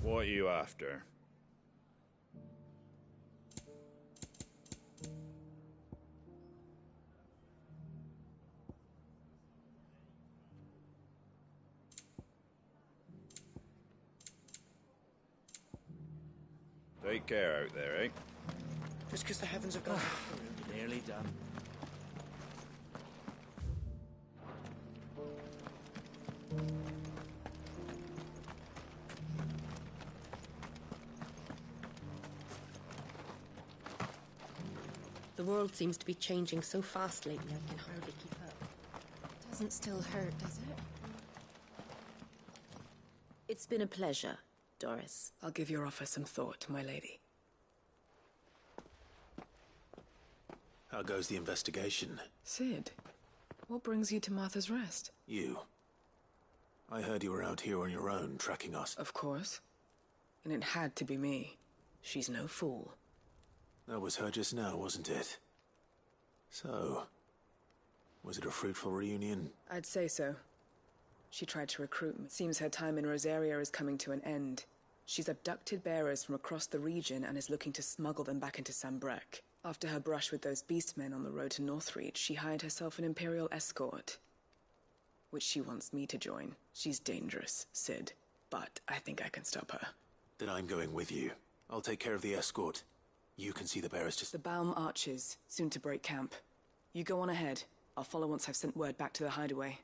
What are you after? Take care out there, eh? Just because the heavens have gone. Nearly done. The world seems to be changing so fast lately, I can hardly keep up. Doesn't still hurt, does it? It's been a pleasure, Doris. I'll give your offer some thought, my lady. How goes the investigation? Sid, what brings you to Martha's Rest? You. I heard you were out here on your own, tracking us. Of course. And it had to be me. She's no fool. That was her just now, wasn't it? So, was it a fruitful reunion? I'd say so. She tried to recruit me. Seems her time in Rosaria is coming to an end. She's abducted bearers from across the region and is looking to smuggle them back into Sambrek. After her brush with those beastmen on the road to Northreach, she hired herself an Imperial escort, which she wants me to join. She's dangerous, Sid, but I think I can stop her. Then I'm going with you. I'll take care of the escort. You can see the bearers just... The Baum Archers, soon to break camp. You go on ahead. I'll follow once I've sent word back to the hideaway.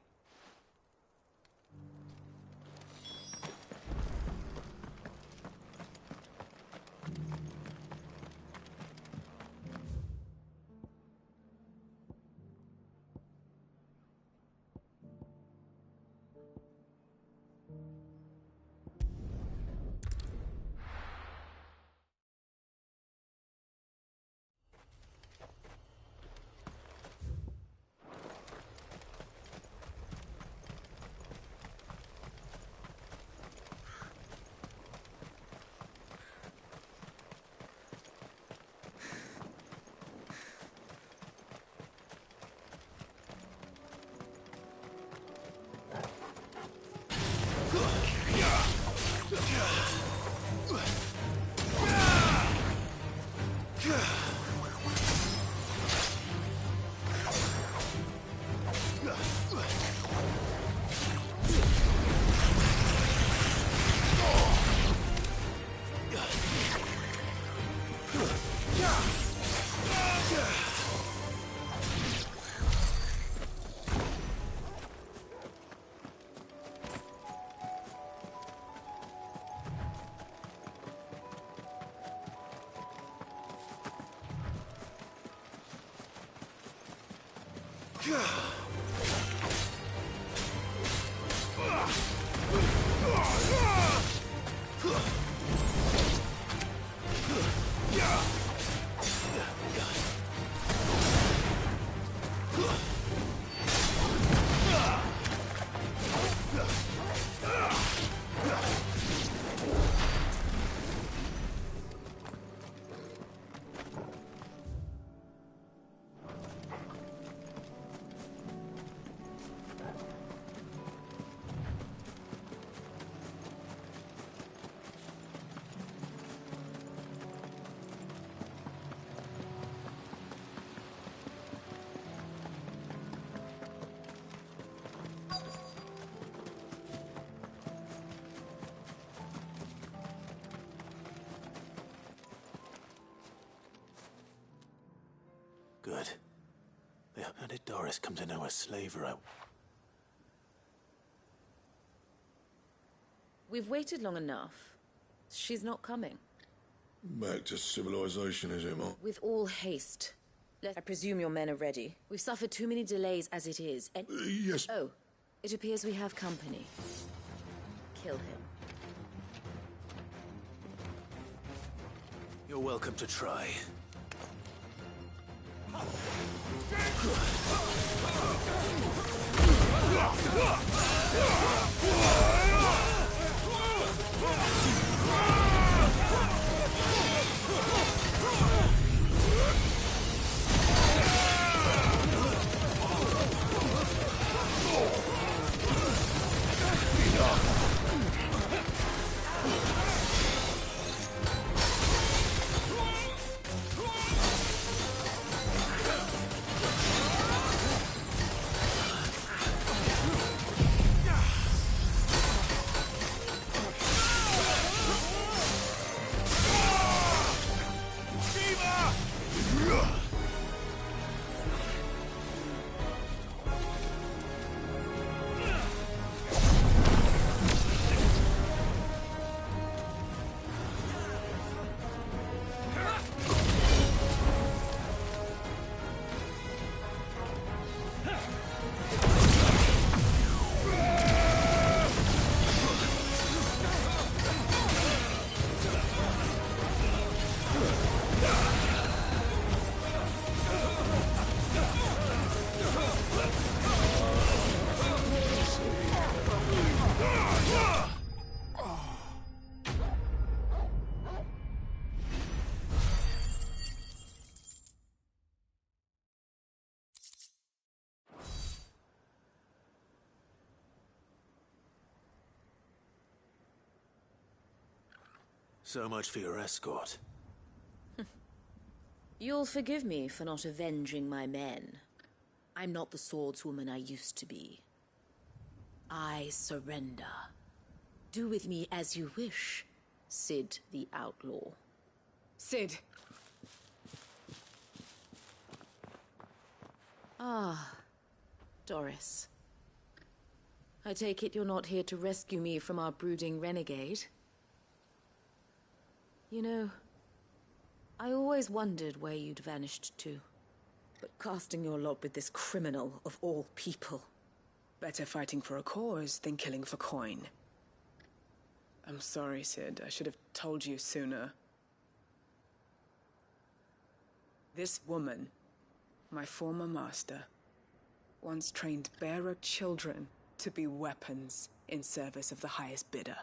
Good. How did Doris come to know a slaver? We've waited long enough. She's not coming. Back to civilization, is it, Mark? With all haste. I presume your men are ready. We've suffered too many delays as it is, and... Yes. Oh, it appears we have company. Kill him. You're welcome to try. So much for your escort. You'll forgive me for not avenging my men. I'm not the swordswoman I used to be. I surrender. Do with me as you wish, Sid the Outlaw. Sid! Ah, Doris. I take it you're not here to rescue me from our brooding renegade? You know, I always wondered where you'd vanished to. But casting your lot with this criminal of all people... Better fighting for a cause than killing for coin. I'm sorry, Sid. I should have told you sooner. This woman, my former master, once trained bearer children to be weapons in service of the highest bidder.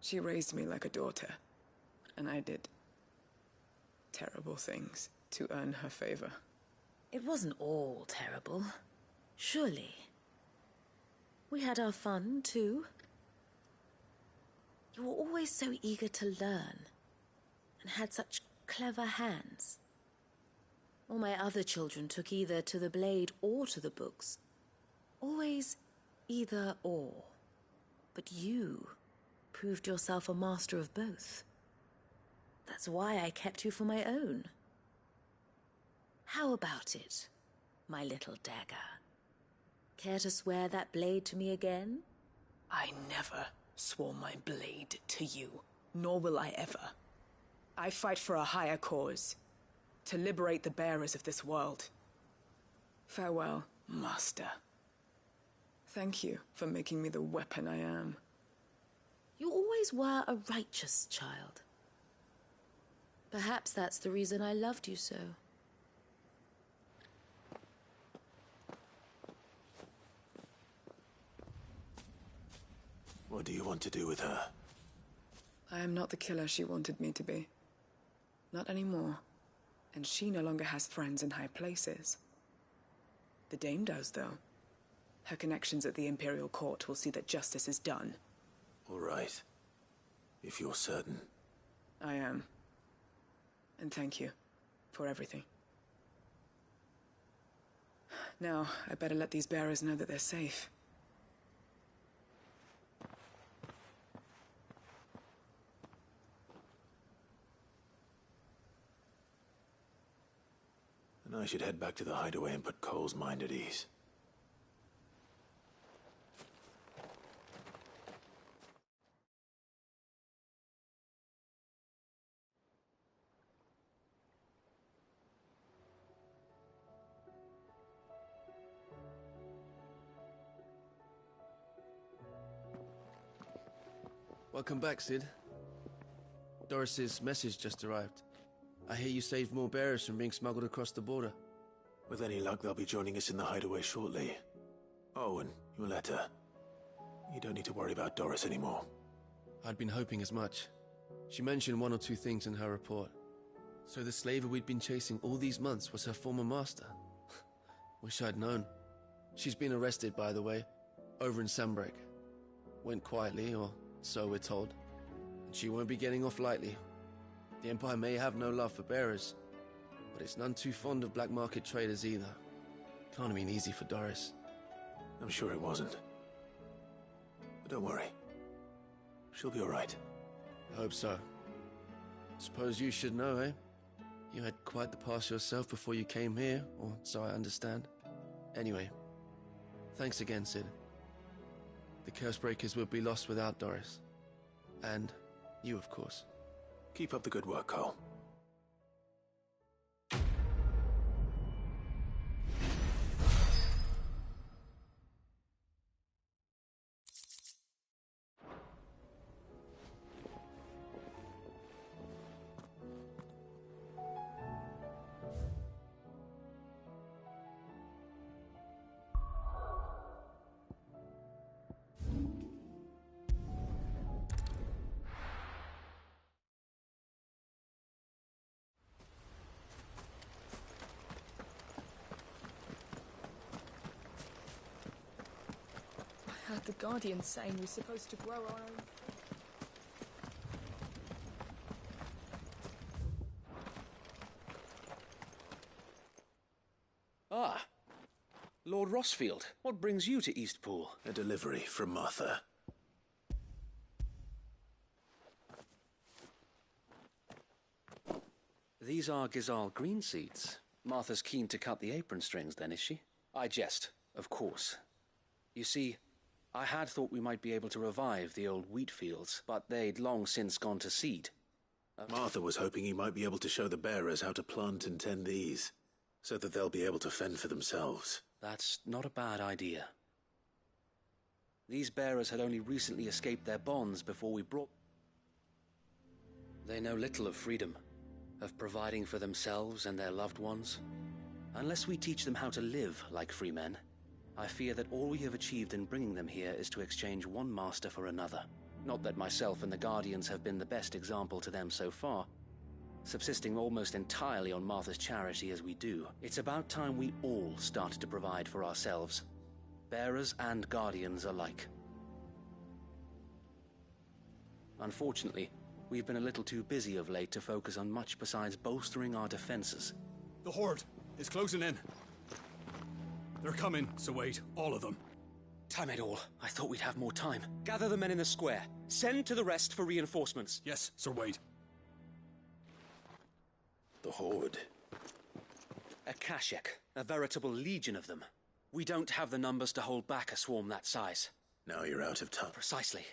She raised me like a daughter, and I did terrible things to earn her favor. It wasn't all terrible, surely. We had our fun, too. You were always so eager to learn, and had such clever hands. All my other children took either to the blade or to the books. Always either or. But you proved yourself a master of both. That's why I kept you for my own. How about it, my little dagger? Care to swear that blade to me again? I never swore my blade to you, nor will I ever. I fight for a higher cause, to liberate the bearers of this world. Farewell, Master. Thank you for making me the weapon I am. You always were a righteous child. Perhaps that's the reason I loved you so. What do you want to do with her? I am not the killer she wanted me to be. Not anymore. And she no longer has friends in high places. The Dame does, though. Her connections at the Imperial Court will see that justice is done. All right. If you're certain. I am. And thank you for everything. Now, I better let these bearers know that they're safe. And I should head back to the hideaway and put Cole's mind at ease. Welcome back, Sid. Doris's message just arrived. I hear you saved more bearers from being smuggled across the border. With any luck, they'll be joining us in the hideaway shortly. Oh, and your letter. You don't need to worry about Doris anymore. I'd been hoping as much. She mentioned one or two things in her report. So the slaver we'd been chasing all these months was her former master. Wish I'd known. She's been arrested, by the way, over in Sambrek. Went quietly, or so we're told. And she won't be getting off lightly. The Empire may have no love for bearers, but it's none too fond of black market traders either. Can't have been easy for Doris. I'm sure it wasn't. But don't worry. She'll be all right. I hope so. Suppose you should know, eh? You had quite the past yourself before you came here, or so I understand. Anyway, thanks again, Sid. The Cursebreakers would be lost without Doris. And you, of course. Keep up the good work, Cole. I heard the Guardian saying we're supposed to grow our own... Lord Rossfield, what brings you to Eastpool? A delivery from Martha. These are Gizal green seeds. Martha's keen to cut the apron strings then, is she? I jest, of course. You see, I had thought we might be able to revive the old wheat fields, but they'd long since gone to seed. Martha was hoping he might be able to show the bearers how to plant and tend these, so that they'll be able to fend for themselves. That's not a bad idea. These bearers had only recently escaped their bonds before we brought... They know little of freedom, of providing for themselves and their loved ones. Unless we teach them how to live like free men, I fear that all we have achieved in bringing them here is to exchange one master for another. Not that myself and the Guardians have been the best example to them so far, subsisting almost entirely on Martha's charity as we do. It's about time we all started to provide for ourselves, bearers and Guardians alike. Unfortunately, we've been a little too busy of late to focus on much besides bolstering our defenses. The Horde is closing in. They're coming, so wait, all of them. Damn it all. I thought we'd have more time. Gather the men in the square. Send to the rest for reinforcements. Yes, Sir Wade. The Horde. A Kashek, a veritable legion of them. We don't have the numbers to hold back a swarm that size. Now you're out of time. Precisely.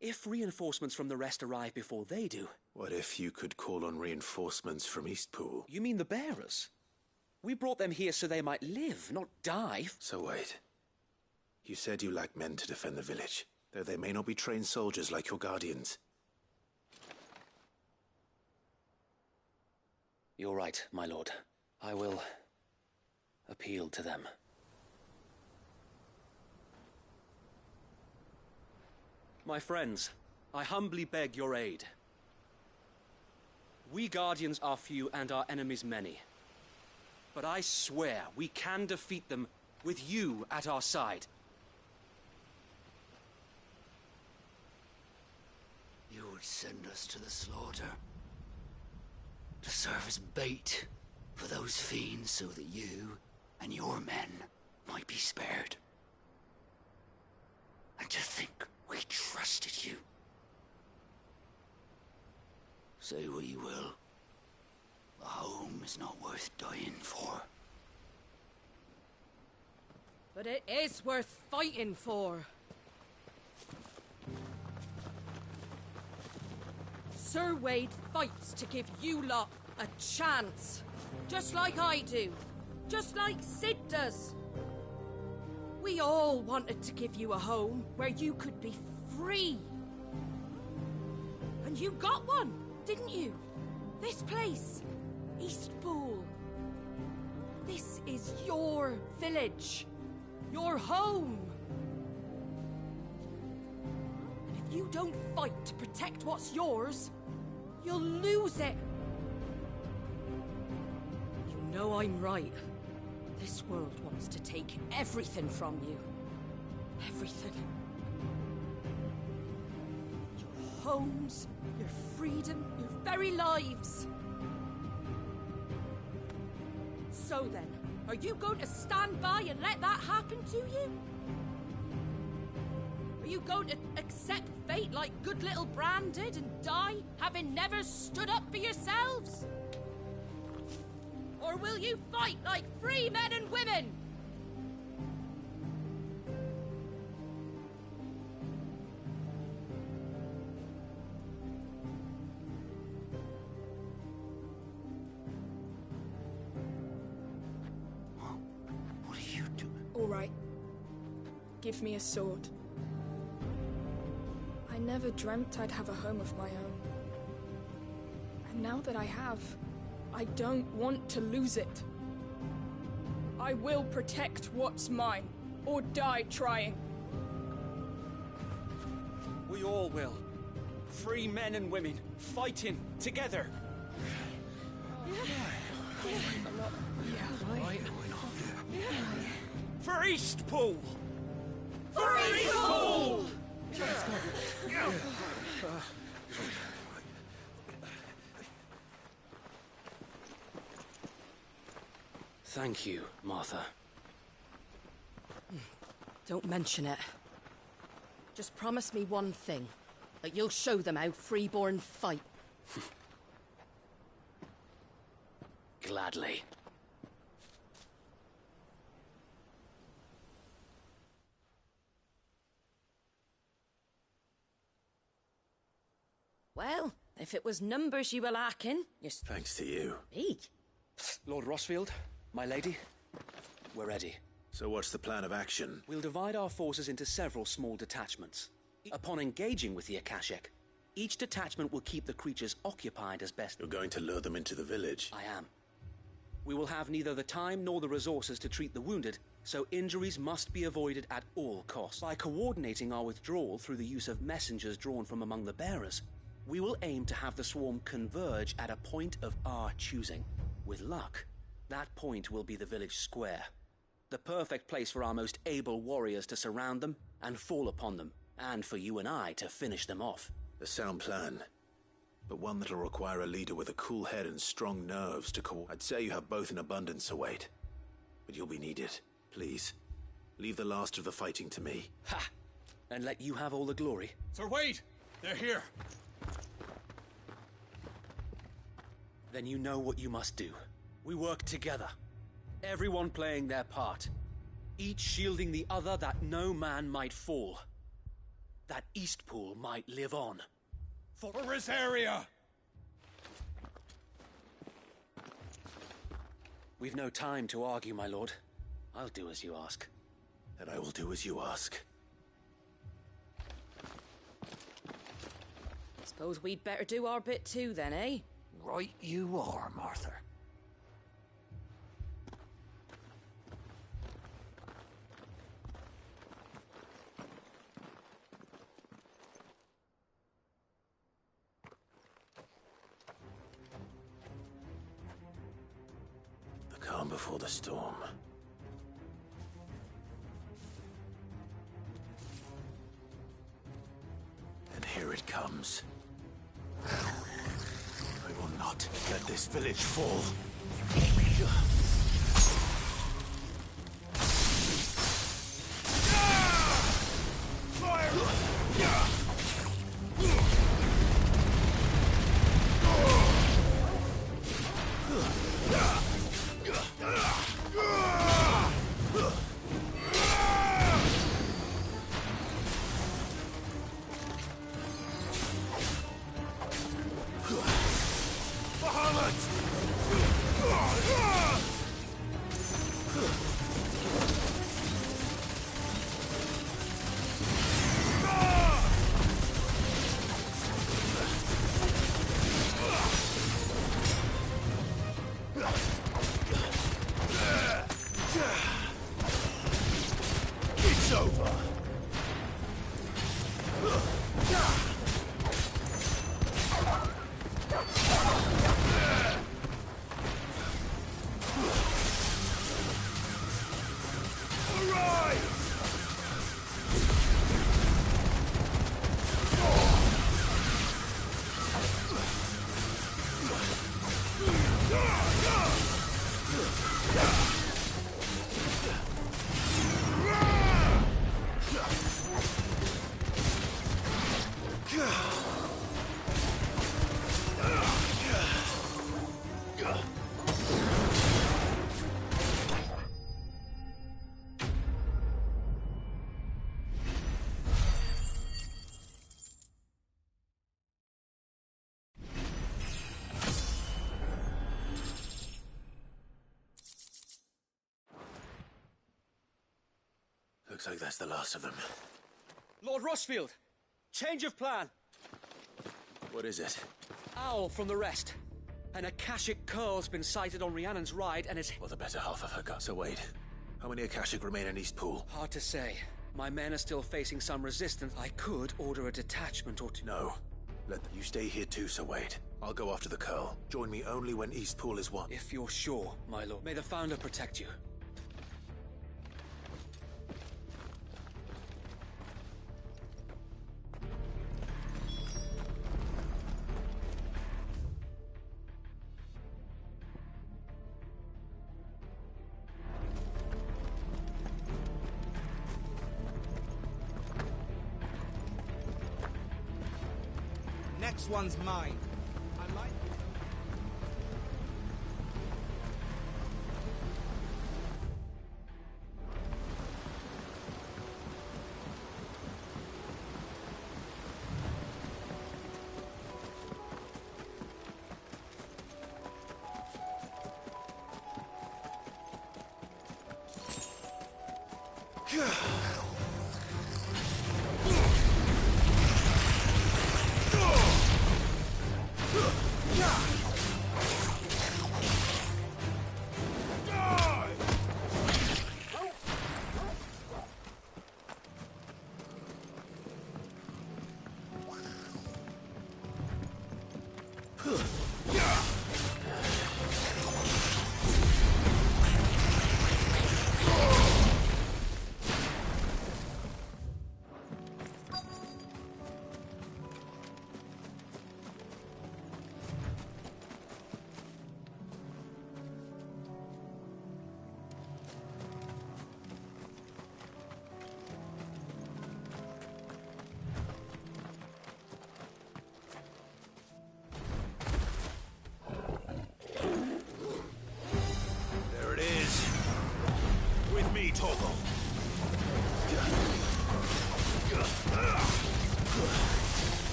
If reinforcements from the rest arrive before they do... What if you could call on reinforcements from Eastpool? You mean the bearers? We brought them here so they might live, not die. So wait. You said you lack men to defend the village, though they may not be trained soldiers like your Guardians. You're right, my lord. I will appeal to them. My friends, I humbly beg your aid. We Guardians are few and our enemies many. But I swear we can defeat them with you at our side. You would send us to the slaughter, to serve as bait for those fiends so that you and your men might be spared. And to think we trusted you. Say what you will, a home is not worth dying for. But it is worth fighting for. Sir Wade fights to give you lot a chance. Just like I do. Just like Sid does. We all wanted to give you a home where you could be free. And you got one, didn't you? This place, Eastpool. This is your village. Your home. And if you don't fight to protect what's yours, you'll lose it. You know I'm right. This world wants to take everything from you. Everything. Your homes, your freedom, your very lives. So then, are you going to stand by and let that happen to you? Are you going to accept fate like good little Bran did and die, having never stood up for yourselves? Or will you fight like free men and women? What are you doing? All right. Give me a sword. I never dreamt I'd have a home of my own. And now that I have, I don't want to lose it. I will protect what's mine, or die trying. We all will. Free men and women, fighting together. For Eastpool! For Eastpool! Thank you, Martha. Don't mention it. Just promise me one thing. That you'll show them how freeborn fight. Gladly. Well, if it was numbers you were lacking, Thanks to you. Me? Lord Rossfield, my lady, we're ready. So what's the plan of action? We'll divide our forces into several small detachments. Upon engaging with the Akashic, each detachment will keep the creatures occupied as best. You're going to lure them into the village? I am. We will have neither the time nor the resources to treat the wounded, so injuries must be avoided at all costs. By coordinating our withdrawal through the use of messengers drawn from among the bearers, we will aim to have the swarm converge at a point of our choosing. With luck, that point will be the village square. The perfect place for our most able warriors to surround them and fall upon them, and for you and I to finish them off. A sound plan, but one that'll require a leader with a cool head and strong nerves to I'd say you have both in abundance, await. But you'll be needed. Please, leave the last of the fighting to me. Ha! And let you have all the glory. Sir Wade! They're here! Then you know what you must do. We work together. Everyone playing their part. Each shielding the other that no man might fall. That Eastpool might live on. For Rosaria! We've no time to argue, my lord. I'll do as you ask. And I will do as you ask. Suppose we'd better do our bit too then, eh? Right you are, Martha. The calm before the storm. And here it comes. I will not let this village fall. It's over. Looks like that's the last of them. Lord Rossfield! Change of plan! What is it? Owl from the rest. An Akashic curl's been sighted on Rhiannon's ride and it's... Well, the better half of her got. So wait, how many Akashic remain in Eastpool? Hard to say. My men are still facing some resistance. I could order a detachment or two. No. Let you stay here too, so wait. I'll go after the curl. Join me only when Eastpool is won. If you're sure, my lord. May the Founder protect you. next one's mine. I might...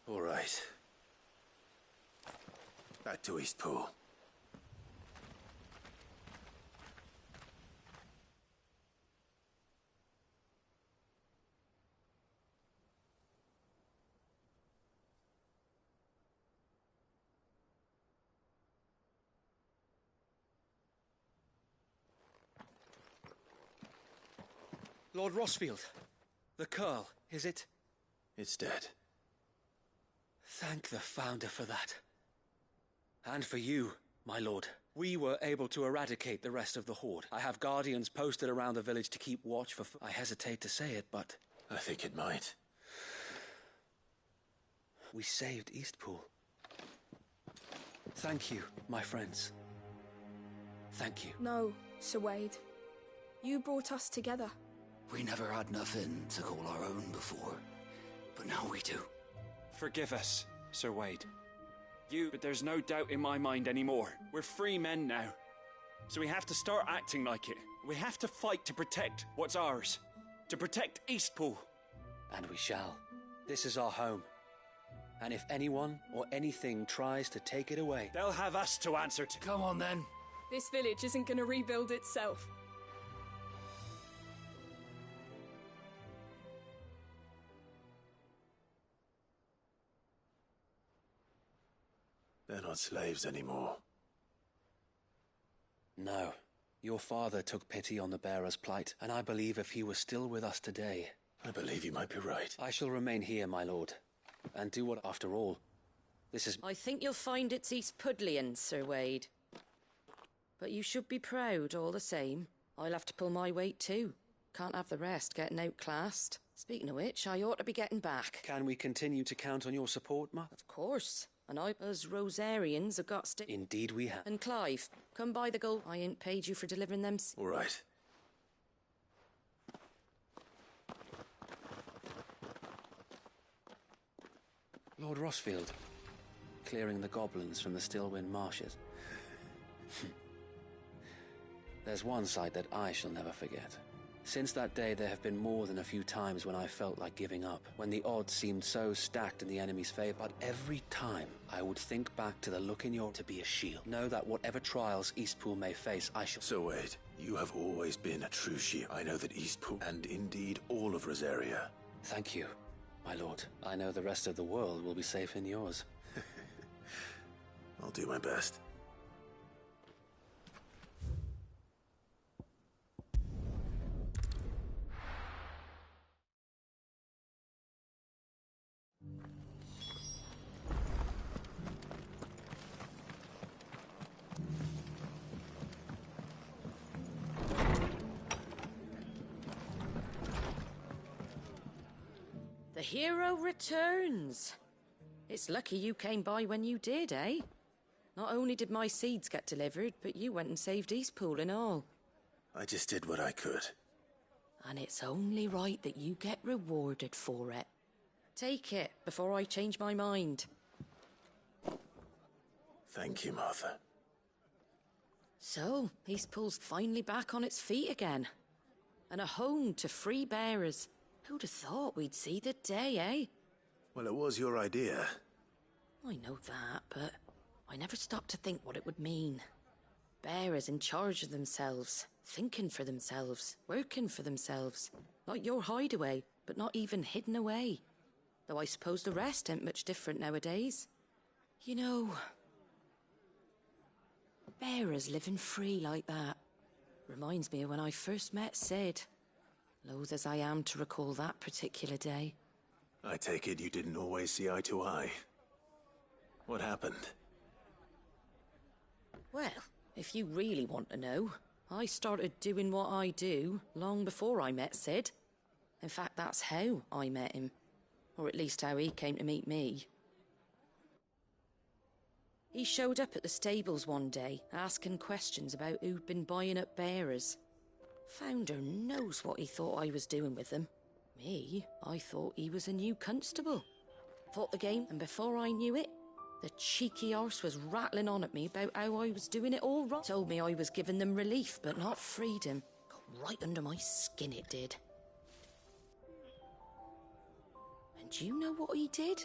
All right. Back to Eastpool. Lord Rossfield, the Curl, is it? It's dead. Thank the Founder for that. And for you, my lord. We were able to eradicate the rest of the Horde. I have guardians posted around the village to keep watch for... I hesitate to say it, but... I think it might. We saved Eastpool. Thank you, my friends. Thank you. No, Sir Wade. You brought us together. We never had nothing to call our own before, but now we do. Forgive us, Sir Wade. But there's no doubt in my mind anymore. We're free men now. So we have to start acting like it. We have to fight to protect what's ours. To protect Eastpool. And we shall. This is our home. And if anyone or anything tries to take it away... they'll have us to answer to. Come on then. This village isn't gonna rebuild itself. They're not slaves anymore. No. Your father took pity on the bearer's plight, and I believe if he was still with us today... I believe you might be right. I shall remain here, my lord, and do what, after all, this is... I think you'll find it's East Pudlian, Sir Wade. But you should be proud, all the same. I'll have to pull my weight too. Can't have the rest getting outclassed. Speaking of which, I ought to be getting back. Can we continue to count on your support, Ma? Of course. And I, as Rosarians, have got to... Indeed we have. And Clive, come by the gold. I ain't paid you for delivering them... All right. Lord Rossfield, clearing the goblins from the Stillwind marshes. There's one sight that I shall never forget. Since that day, there have been more than a few times when I felt like giving up, when the odds seemed so stacked in the enemy's favor. But every time, I would think back to the look in your to be a shield. Know that whatever trials Eastpool may face, I shall... So wait, you have always been a true shield. I know that Eastpool, and indeed all of Rosaria. Thank you, my lord. I know the rest of the world will be safe in yours. I'll do my best. The hero returns. It's lucky you came by when you did, eh? Not only did my seeds get delivered, but you went and saved Eastpool and all. I just did what I could. And it's only right that you get rewarded for it. Take it before I change my mind. Thank you, Martha. So, Eastpool's finally back on its feet again. And a home to free bearers. Who'd have thought we'd see the day, eh? Well, it was your idea. I know that, but I never stopped to think what it would mean. Bearers in charge of themselves, thinking for themselves, working for themselves. Not your hideaway, but not even hidden away. Though I suppose the rest ain't much different nowadays. You know, bearers living free like that reminds me of when I first met Sid. Loath as I am to recall that particular day. I take it you didn't always see eye to eye. What happened? Well, if you really want to know, I started doing what I do long before I met Sid. In fact, that's how I met him. Or at least how he came to meet me. He showed up at the stables one day, asking questions about who'd been buying up bearers. Founder knows what he thought I was doing with them. Me, I thought he was a new constable. Fought the game, and before I knew it, the cheeky arse was rattling on at me about how I was doing it all wrong. Told me I was giving them relief, but not freedom. Got right under my skin, it did. And do you know what he did?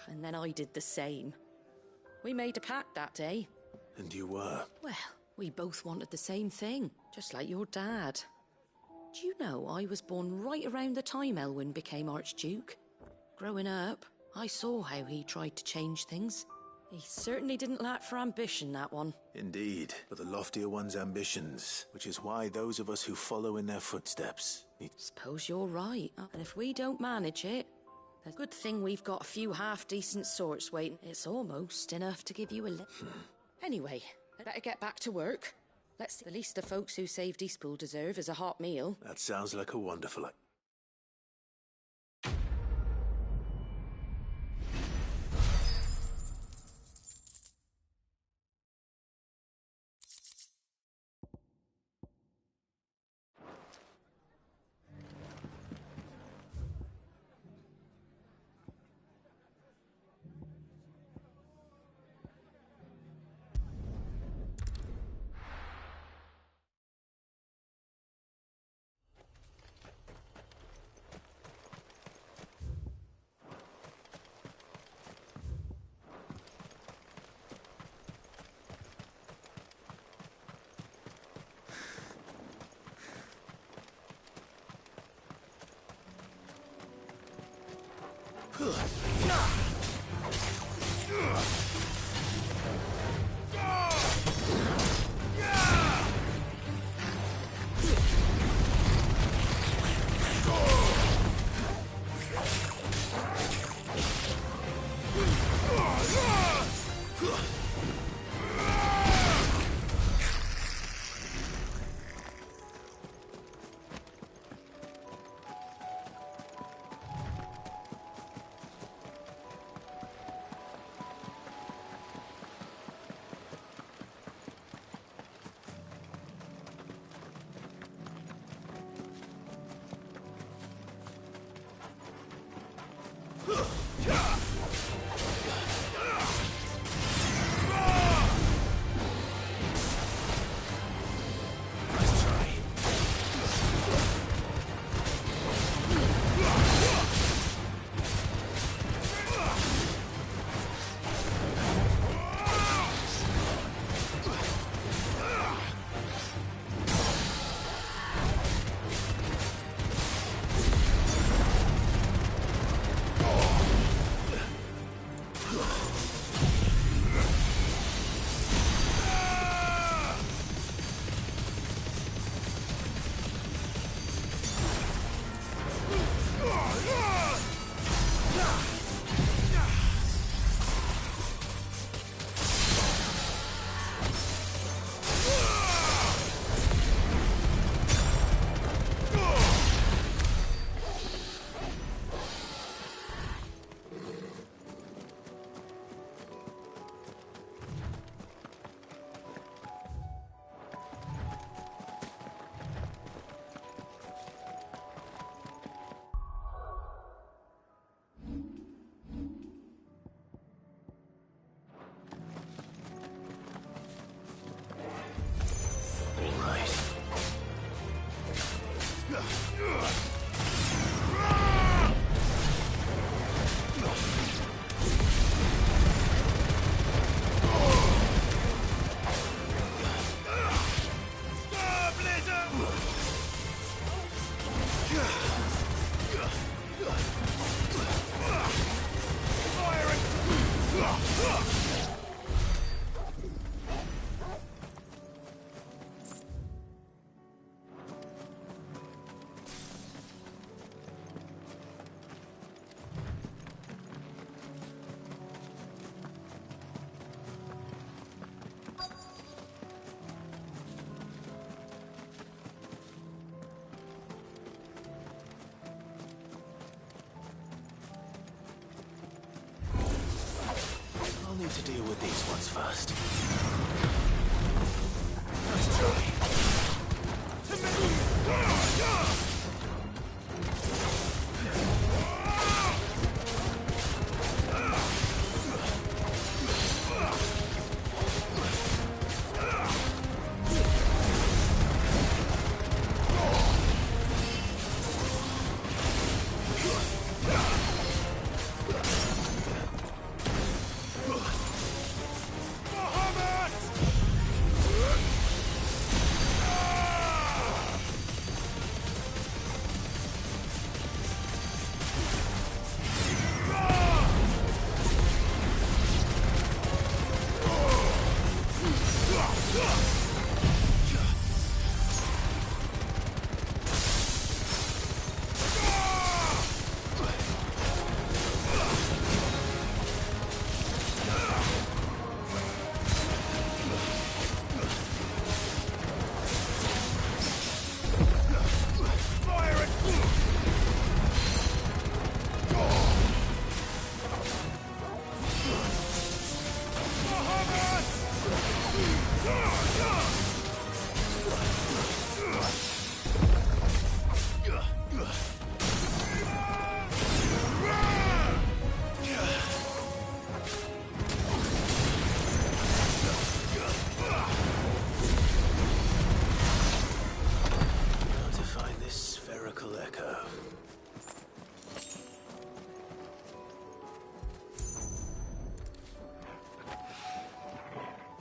And then I did the same. We made a pact that day. And you were? Well, we both wanted the same thing, just like your dad. Do you know I was born right around the time Elwyn became Archduke? Growing up, I saw how he tried to change things. He certainly didn't lack for ambition, that one. Indeed, but the loftier one's ambitions, which is why those of us who follow in their footsteps need... Suppose you're right, and if we don't manage it, there's a good thing we've got a few half-decent sorts waiting. It's almost enough to give you a lift. Anyway, I'd better get back to work. Let's see. The least the folks who saved Eastpool deserve is a hot meal. That sounds like a wonderful... me to deal with these ones first. Nice try.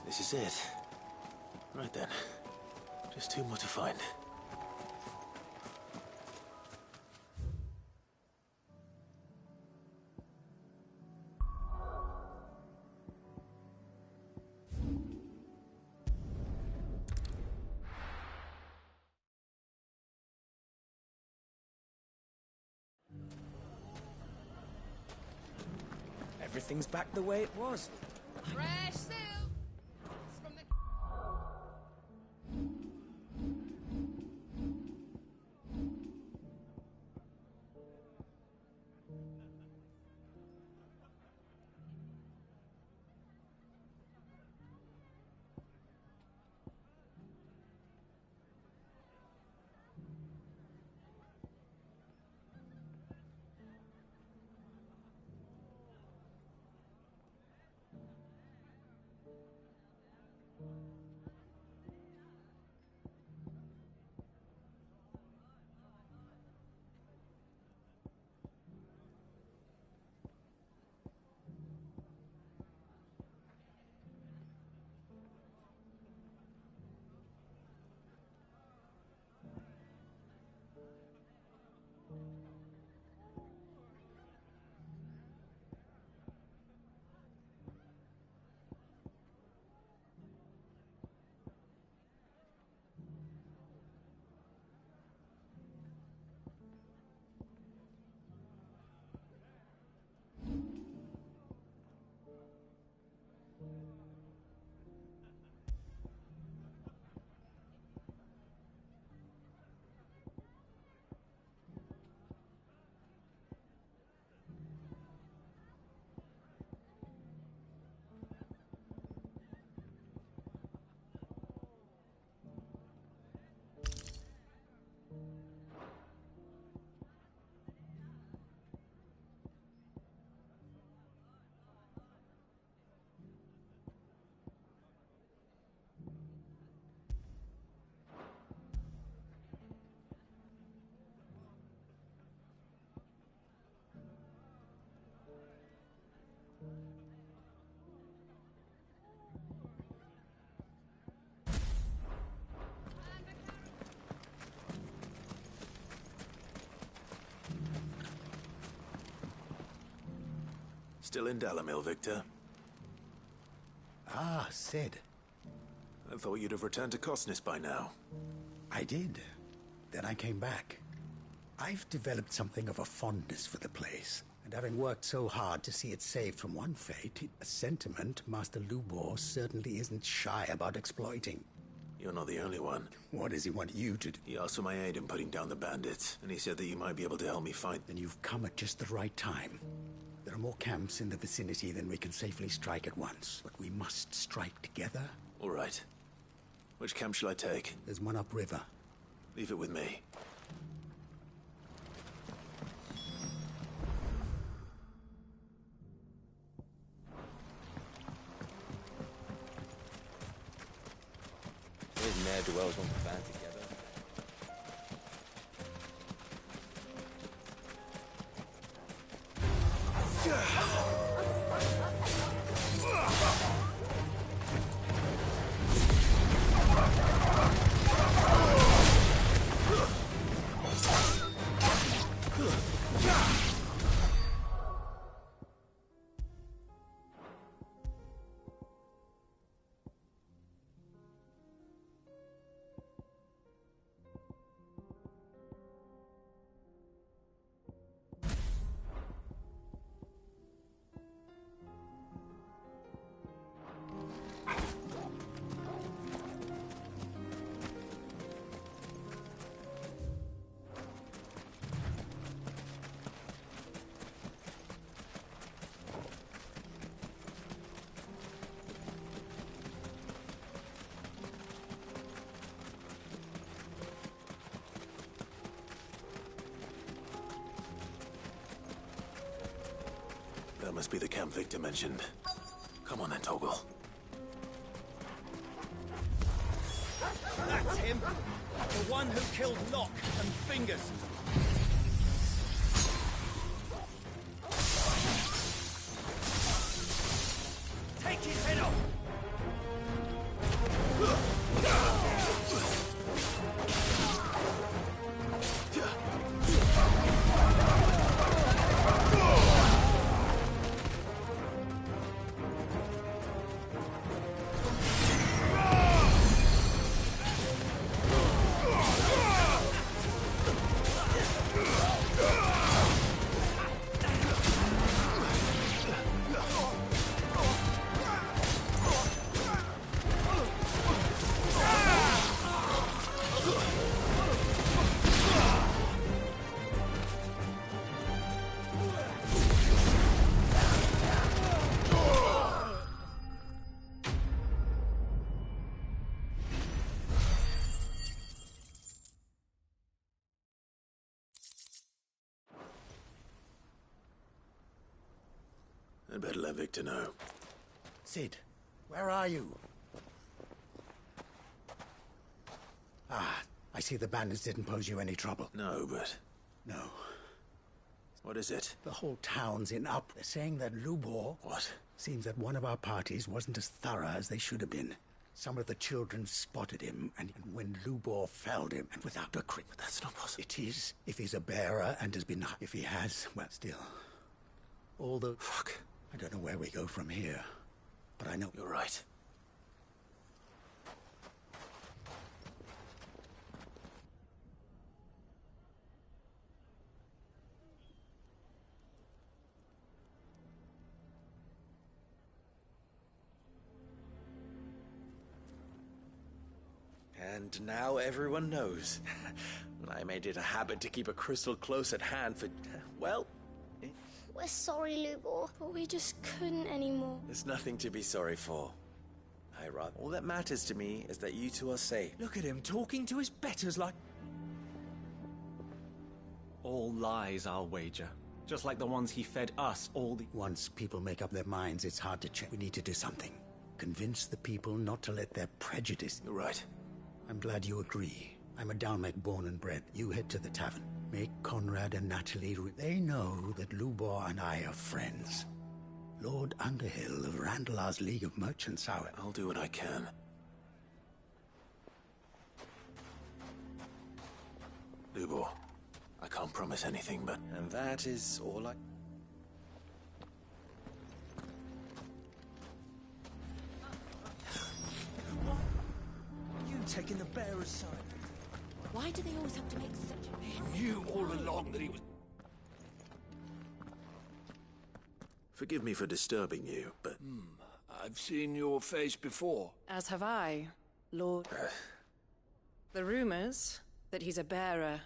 This is it. Right then. Just two more to find. Everything's back the way it was. Fresh soup! From the... Still in Dalamil, Victor? Ah, Sid. I thought you'd have returned to Cosnis by now. I did. Then I came back. I've developed something of a fondness for the place, and having worked so hard to see it saved from one fate, a sentiment Master Lubor certainly isn't shy about exploiting. You're not the only one. What does he want you to do? He asked for my aid in putting down the bandits, and he said that you might be able to help me fight. Then you've come at just the right time. There are more camps in the vicinity than we can safely strike at once, but we must strike together. All right. Which camp shall I take? There's one upriver. Leave it with me. These ne'er-do-wells want to band together. That must be the camp Victor mentioned. Come on then, Toggle. That's him! The one who killed Locke and Fingers! Take his head off! I'd better let Victor know. Sid, where are you? Ah, I see the bandits didn't pose you any trouble. No, but... No. What is it? The whole town's in up. They're saying that Lubor... What? Seems that one of our parties wasn't as thorough as they should have been. Some of the children spotted him, and when Lubor felled him, and without a crit... But that's not possible. It is, if he's a bearer and has been... If he has, well, still... All the... Fuck. I don't know where we go from here, but I know... You're right. And now everyone knows. I made it a habit to keep a crystal close at hand for, well... We're sorry, Lubor, but we just couldn't anymore. There's nothing to be sorry for. All that matters to me is that you two are safe. Look at him talking to his betters like... All lies, I'll wager. Just like the ones he fed us all the... Once people make up their minds, it's hard to change. We need to do something. Convince the people not to let their prejudice... You're right. I'm glad you agree. I'm a Dalmek born and bred. You head to the tavern. Make Conrad and Natalie... They know that Lubor and I are friends. Lord Underhill of Randalar's League of Merchants are... I'll do what I can. Lubor, I can't promise anything, but... And that is all I... You taking the bearer's side? Why do they always have to make such a... He knew all along that he was... Forgive me for disturbing you, but... I've seen your face before. As have I, Lord. The rumors that he's a bearer.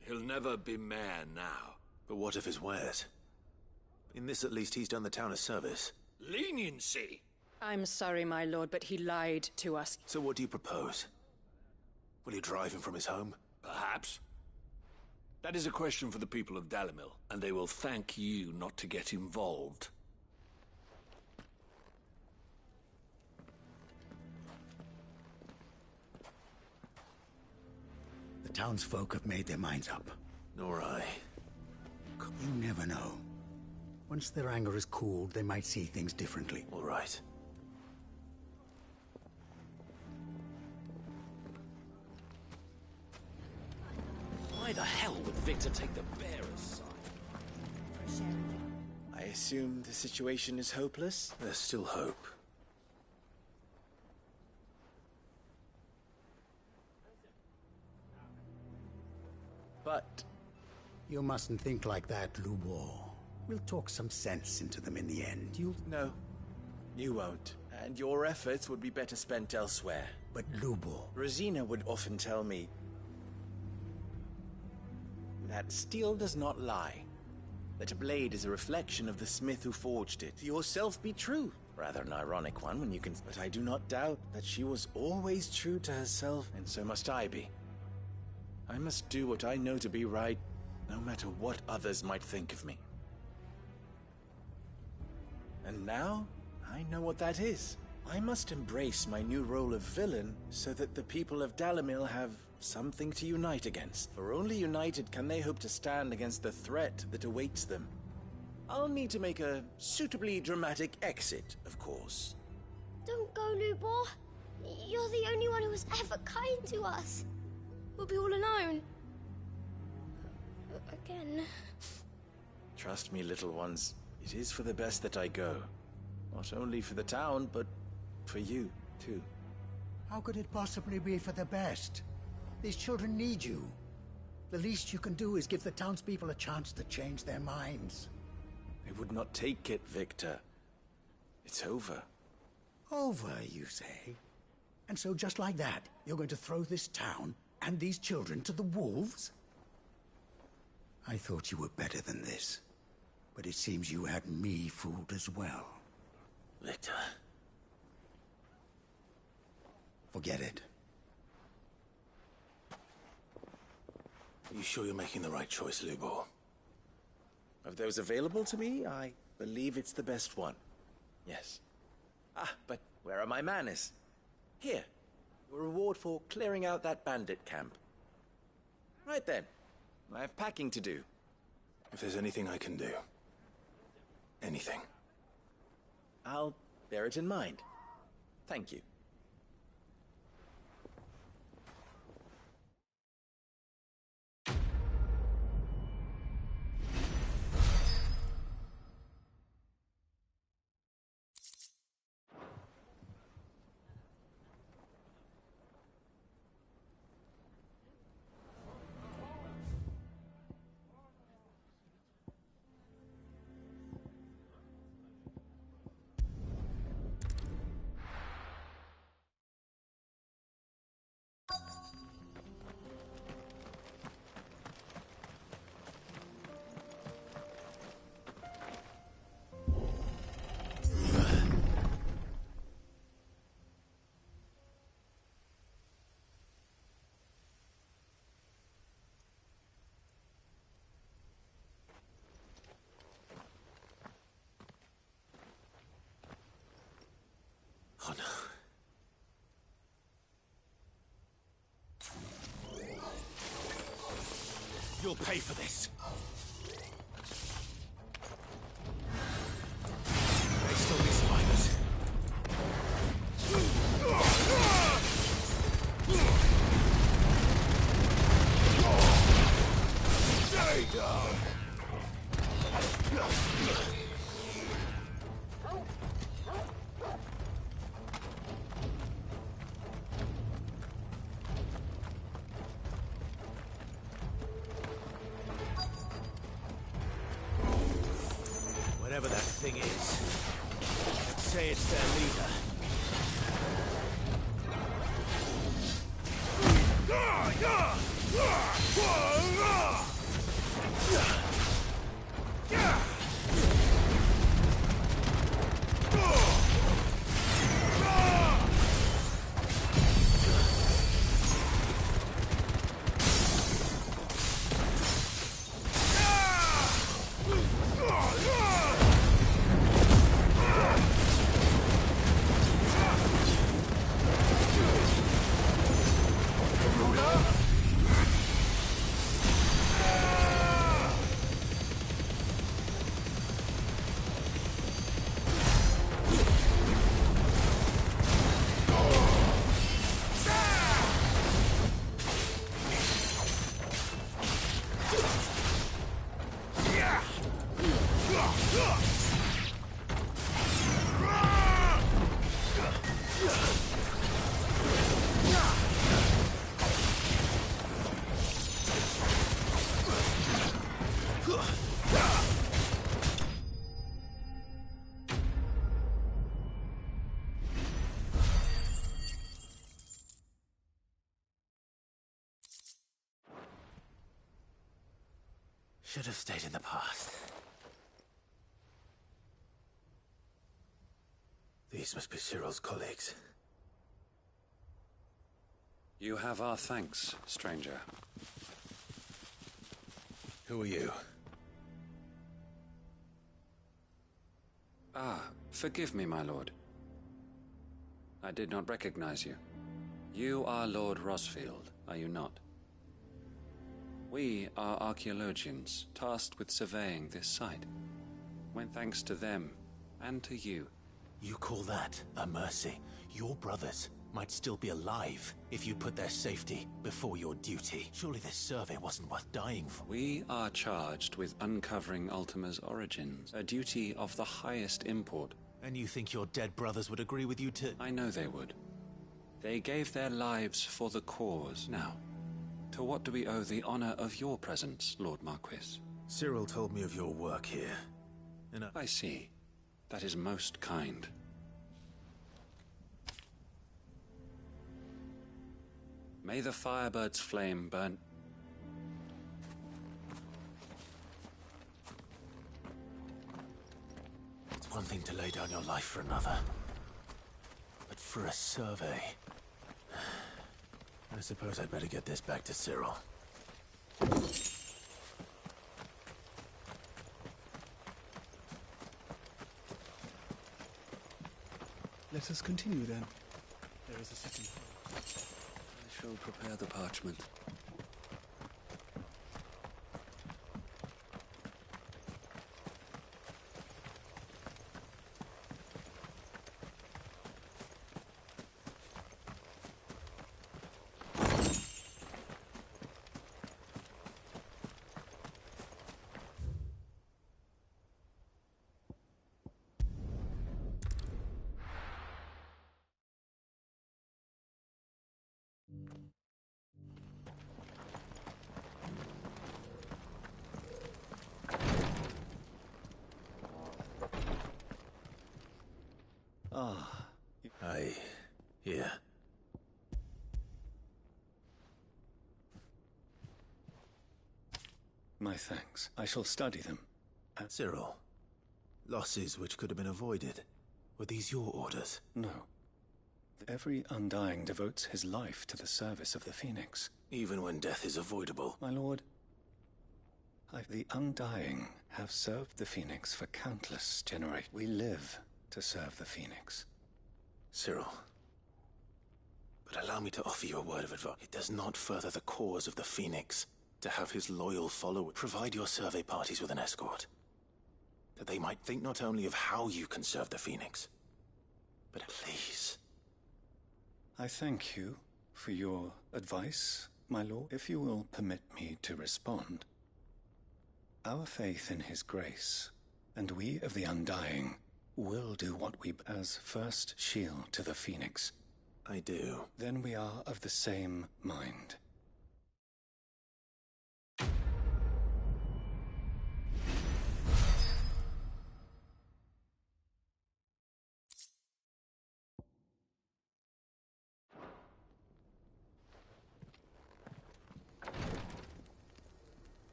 He'll never be mayor now. But what of his wares? In this, at least, he's done the town a service. Leniency? I'm sorry, my lord, but he lied to us. So what do you propose? Will you drive him from his home? Perhaps. That is a question for the people of Dalimil, and they will thank you not to get involved. The townsfolk have made their minds up. Nor I. You never know. Once their anger is cooled, they might see things differently. All right. Why the hell would Victor take the bearer's side? I assume the situation is hopeless? There's still hope. But... You mustn't think like that, Lubor. We'll talk some sense into them in the end. You'll... No, you won't. And your efforts would be better spent elsewhere. But Lubor... Rosina would often tell me that steel does not lie. That a blade is a reflection of the smith who forged it. Yourself be true. Rather an ironic one when you can... But I do not doubt that she was always true to herself, and so must I be. I must do what I know to be right, no matter what others might think of me. And now, I know what that is. I must embrace my new role of villain so that the people of Dalimil have something to unite against. For only united can they hope to stand against the threat that awaits them. I'll need to make a suitably dramatic exit, of course. Don't go, Lubor. You're the only one who was ever kind to us. We'll be all alone. Again. Trust me, little ones. It is for the best that I go. Not only for the town, but for you, too. How could it possibly be for the best? These children need you. The least you can do is give the townspeople a chance to change their minds. They would not take it, Victor. It's over. Over, you say? And so just like that, you're going to throw this town and these children to the wolves? I thought you were better than this. But it seems you had me fooled as well. Victor. Forget it. Are you sure you're making the right choice, Lubor? Of those available to me, I believe it's the best one. Yes. Ah, but where are my manners? Here. Your reward for clearing out that bandit camp. Right then. I have packing to do. If there's anything I can do. Anything. I'll bear it in mind. Thank you. Oh no. You'll pay for this. May still be survivors. Stay down. Whatever that thing is, let's say it's their leader. Should have stayed in the past. These must be Cyril's colleagues. You have our thanks, stranger. Who are you? Ah, forgive me, my lord. I did not recognize you. You are Lord Rosfield, are you not? We are archaeologians, tasked with surveying this site. When thanks to them, and to you. You call that a mercy? Your brothers might still be alive if you put their safety before your duty. Surely this survey wasn't worth dying for. We are charged with uncovering Ultima's origins, a duty of the highest import. And you think your dead brothers would agree with you to... I know they would. They gave their lives for the cause. Now, to what do we owe the honor of your presence, Lord Marquis? Cyril told me of your work here. And I see. That is most kind. May the Firebird's flame burn... It's one thing to lay down your life for another. But for a survey... I suppose I'd better get this back to Cyril. Let us continue then. There is a second hole. I shall prepare the parchment. Ah. Here. My thanks. I shall study them. Cyril, losses which could have been avoided. Were these your orders? No. Every Undying devotes his life to the service of the Phoenix. Even when death is avoidable. My lord, the Undying have served the Phoenix for countless generations. We live to serve the Phoenix. Cyril, but allow me to offer you a word of advice. It does not further the cause of the Phoenix to have his loyal followers provide your survey parties with an escort. That they might think not only of how you can serve the Phoenix, but please. I thank you for your advice, my lord. If you will permit me to respond. Our faith in his grace, and we of the Undying, will do what we as first shield to the Phoenix. I do. Then we are of the same mind.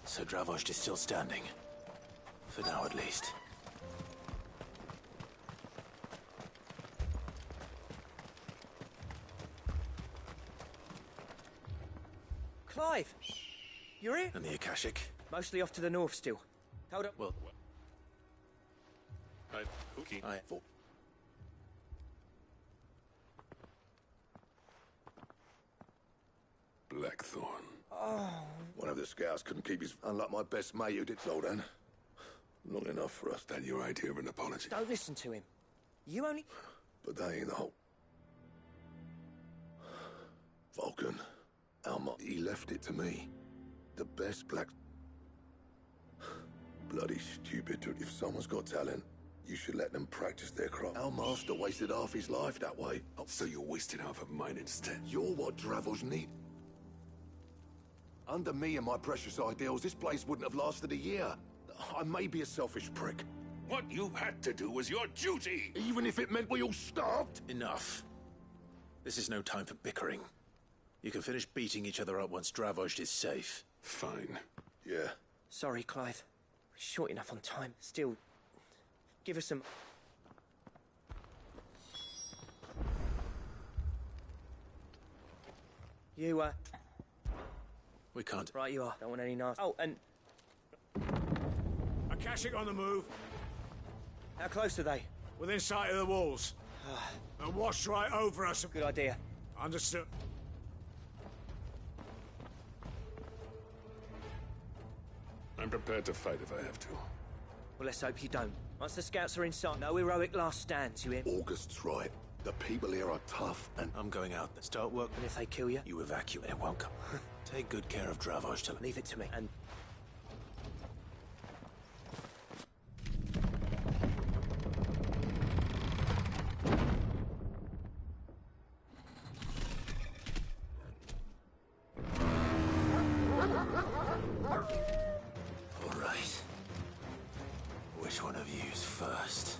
So Dravost is still standing. For now, at least. Clive! You're here? And the Akashic? Mostly off to the north still. Hold up. Well... Blackthorn. Oh. One of the scouts couldn't keep his... Unlike my best mate who did Zoldan. Long enough for us to have your idea of an apology. Don't listen to him. You only... But that ain't the whole... Vulcan, Alma, he left it to me. The best black... Bloody stupid. If someone's got talent, you should let them practice their craft. Our master wasted half his life that way. Oh, so you're wasting half of mine instead. You're what Dravos need. Under me and my precious ideals, this place wouldn't have lasted a year. I may be a selfish prick. What you had to do was your duty! Even if it meant we all starved? Enough. This is no time for bickering. You can finish beating each other up once Dravos is safe. Fine. Yeah. Sorry, Clive. We're short enough on time. Still, give us some... You, We can't. Right, you are. Don't want any nasty... Oh, and... Akashic on the move. How close are they? Within sight of the walls. They'll wash right over us. Good idea. Understood. I'm prepared to fight if I have to. Well, let's hope you don't. Once the scouts are inside, no heroic last stands, you hear? August's right. The people here are tough and... I'm going out. Start work. And if they kill you? You evacuate. It won't come. Take good care of Dravos till... Leave it to me. And... All right. Which one of you's first?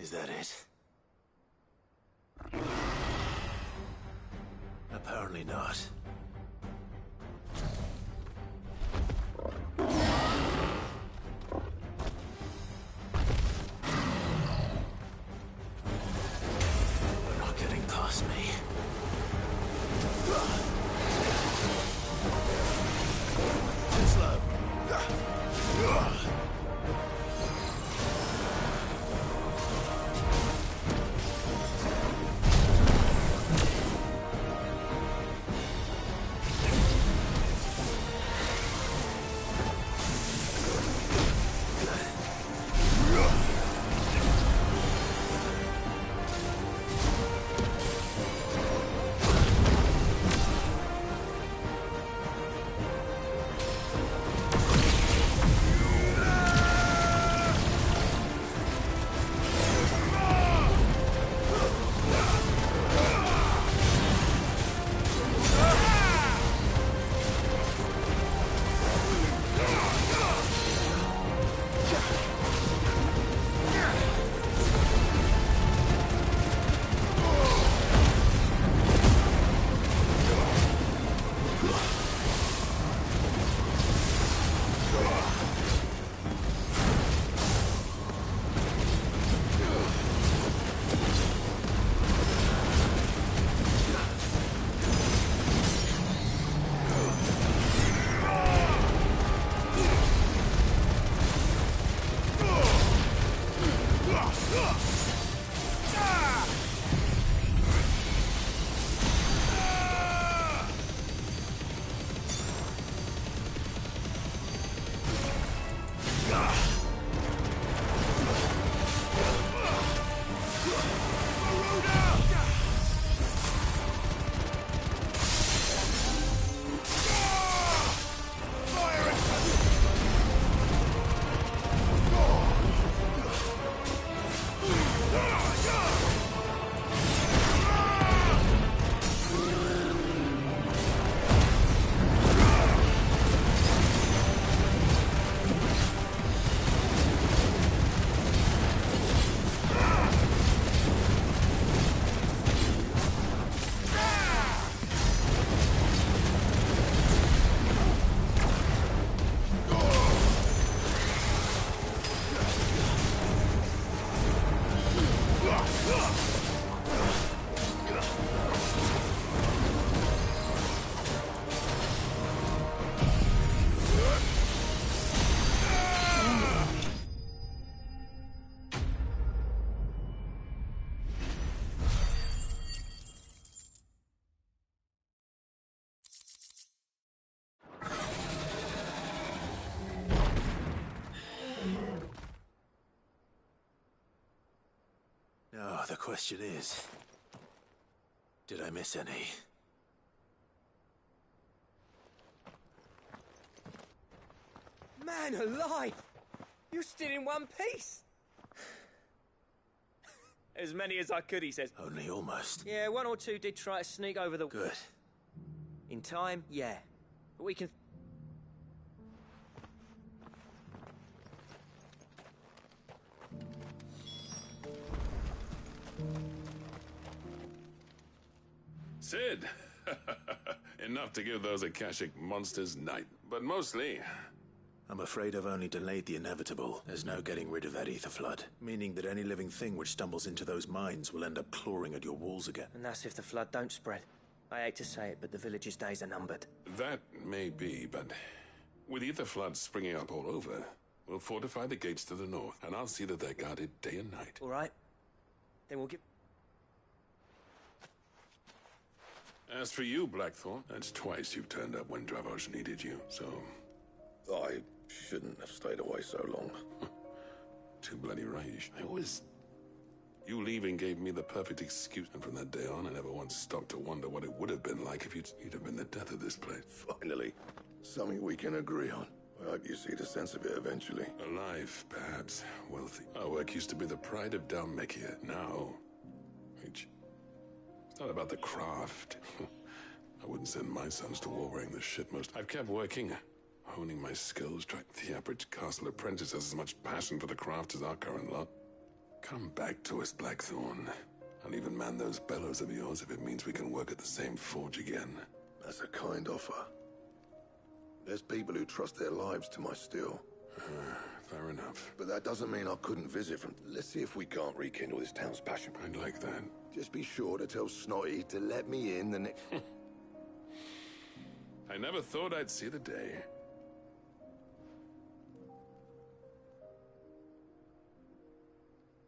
Is that it? Apparently not. They're not getting past me. Too slow. Now, the question is, did I miss any? Man alive! You're still in one piece! As many as I could, he says. Only almost. Yeah, one or two did try to sneak over the... Good. In time, yeah. But we can... Sid! Enough to give those Akashic monsters night, but mostly... I'm afraid I've only delayed the inevitable. There's no getting rid of that ether flood, meaning that any living thing which stumbles into those mines will end up clawing at your walls again. And that's if the flood don't spread. I hate to say it, but the village's days are numbered. That may be, but with ether floods springing up all over, we'll fortify the gates to the north, and I'll see that they're guarded day and night. All right. Then we'll give... As for you, Blackthorn, that's twice you've turned up when Dravosh needed you, so... I shouldn't have stayed away so long. Too bloody right. You leaving gave me the perfect excuse, and from that day on, I never once stopped to wonder what it would have been like if you'd have been the death of this place. Finally, something we can agree on. I hope you see the sense of it eventually. Alive, perhaps. Wealthy. Our work used to be the pride of Dalmekia. Now... It's not about the craft. I wouldn't send my sons to war wearing the shitmost. I've kept working, honing my skills. The average castle apprentice has as much passion for the craft as our current lot. Come back to us, Blackthorn. I'll even man those bellows of yours if it means we can work at the same forge again. That's a kind offer. There's people who trust their lives to my steel. Fair enough. But that doesn't mean I couldn't visit from... Let's see if we can't rekindle this town's passion. I'd like that. Just be sure to tell Snotty to let me in the next... I never thought I'd see the day.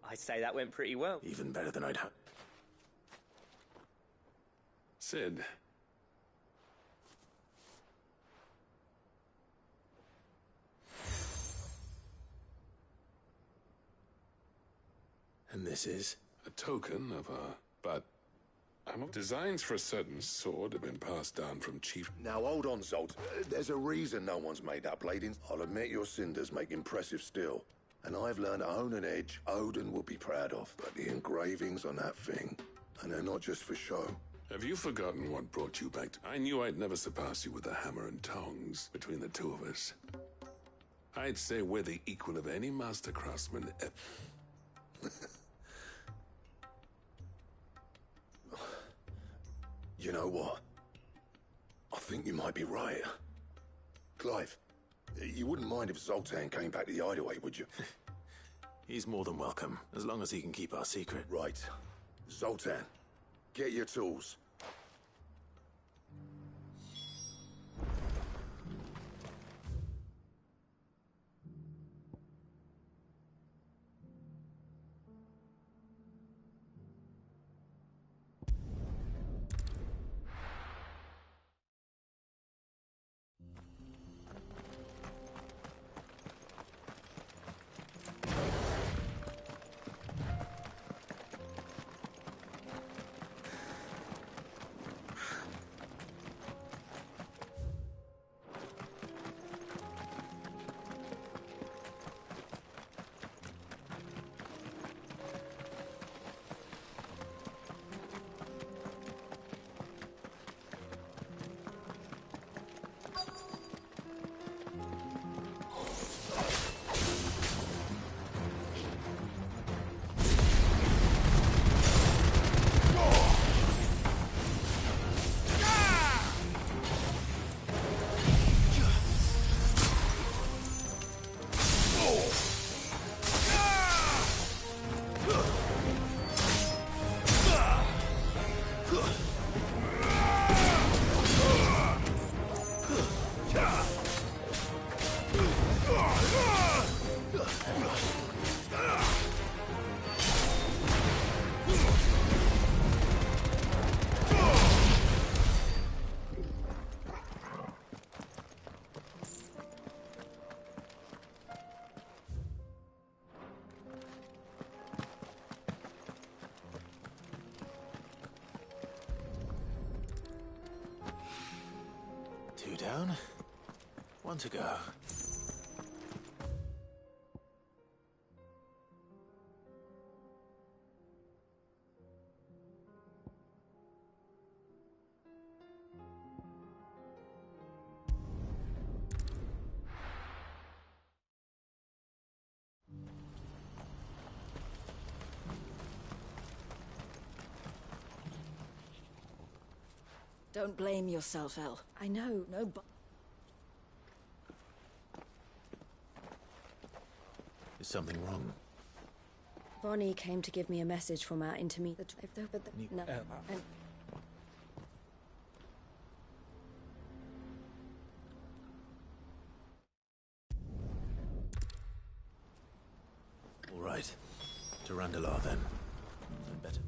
I'd say that went pretty well. Even better than I'd hoped. Sid. And this is? A token of but... designs for a certain sword have been passed down from Chief... Now hold on, Zolt. There's a reason no one's made that blade. I'll admit your cinders make impressive steel. And I've learned to own an edge Odin will be proud of. But the engravings on that thing, and they're not just for show. Have you forgotten what brought you back? I knew I'd never surpass you with the hammer and tongs between the two of us. I'd say we're the equal of any master craftsman ever. You know what? I think you might be right. Clive, you wouldn't mind if Zoltan came back to the Hideaway, would you? He's more than welcome, as long as he can keep our secret. Right. Zoltan, get your tools. down. One to go. Don't blame yourself, El. I know, no, but... Is something wrong? Vonnie came to give me a message from our intermediate. No. All right. To Randalar, then. I'd better.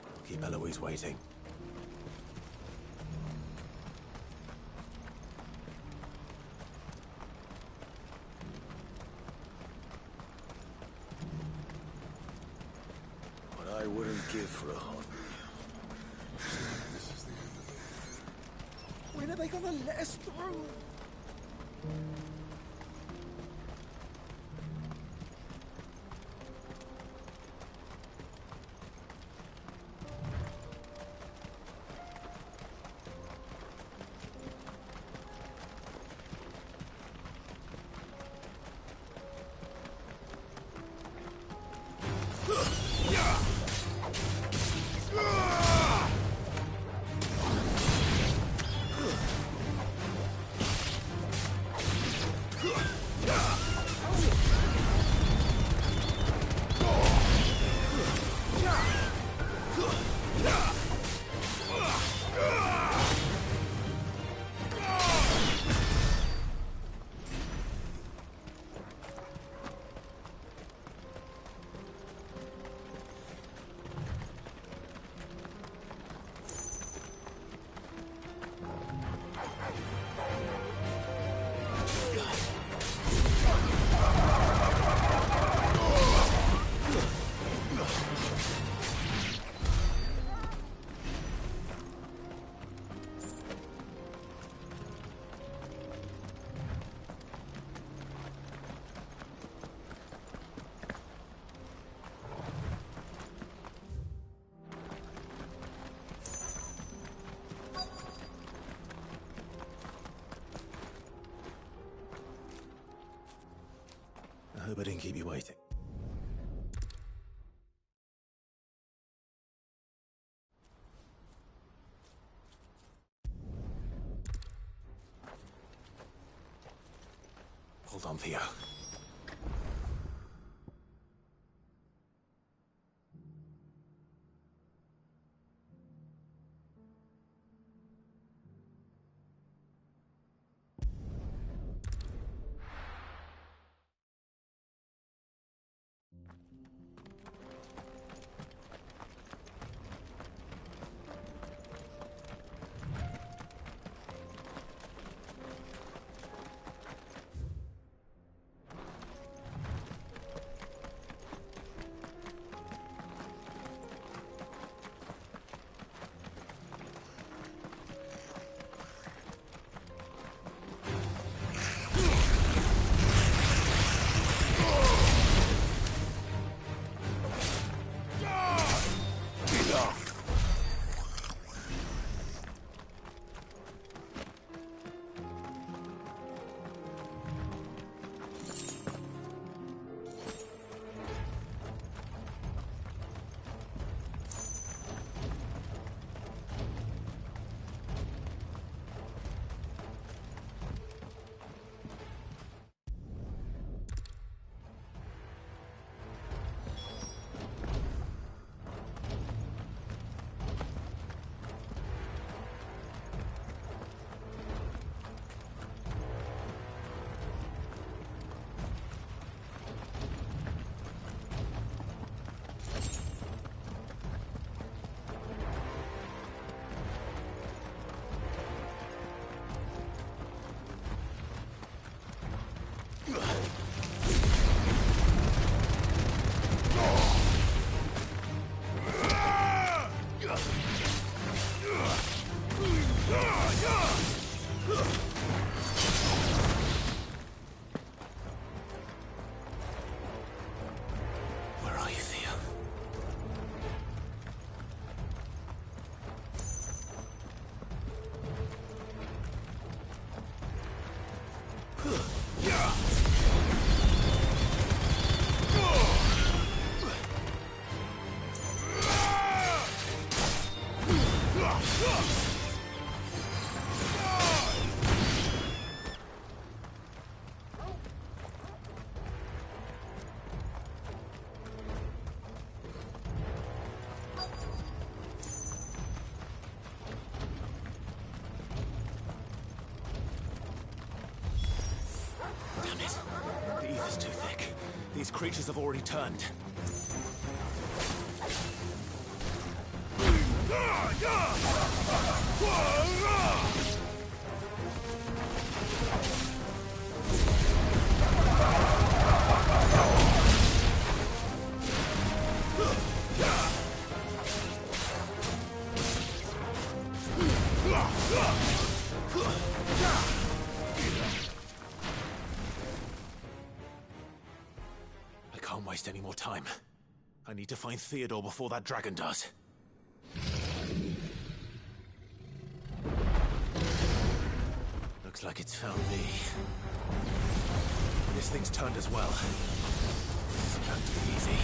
I'll keep Eloise waiting. What I wouldn't give for a hot... When are they gonna let us through? I hope I didn't keep you waiting. Hold on, Theo. These creatures have already turned. I can't waste any more time. I need to find Theodore before that dragon does. Looks like it's found me. This thing's turned as well. This isn't going to be easy.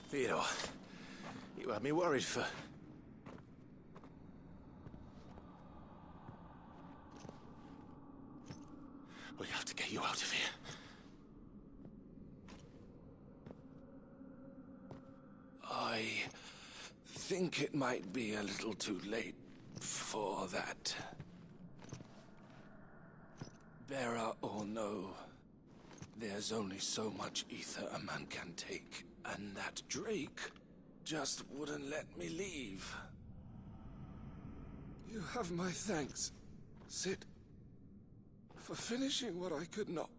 Theodore, you had me worried for... We have to get you out of here. I think it might be a little too late for that. Bearer or no, there's only so much ether a man can take, and that Drake just wouldn't let me leave. You have my thanks, Sid, for finishing what I could not.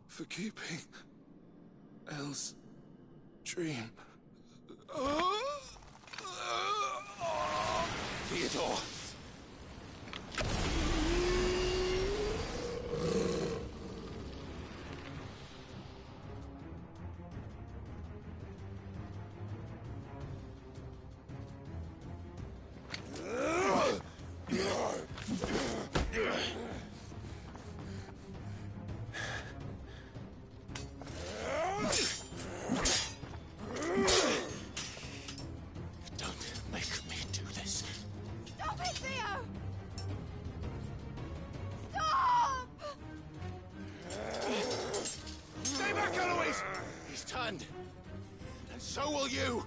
For keeping Elle's dream. Theodore! Stop it! land. And so will you!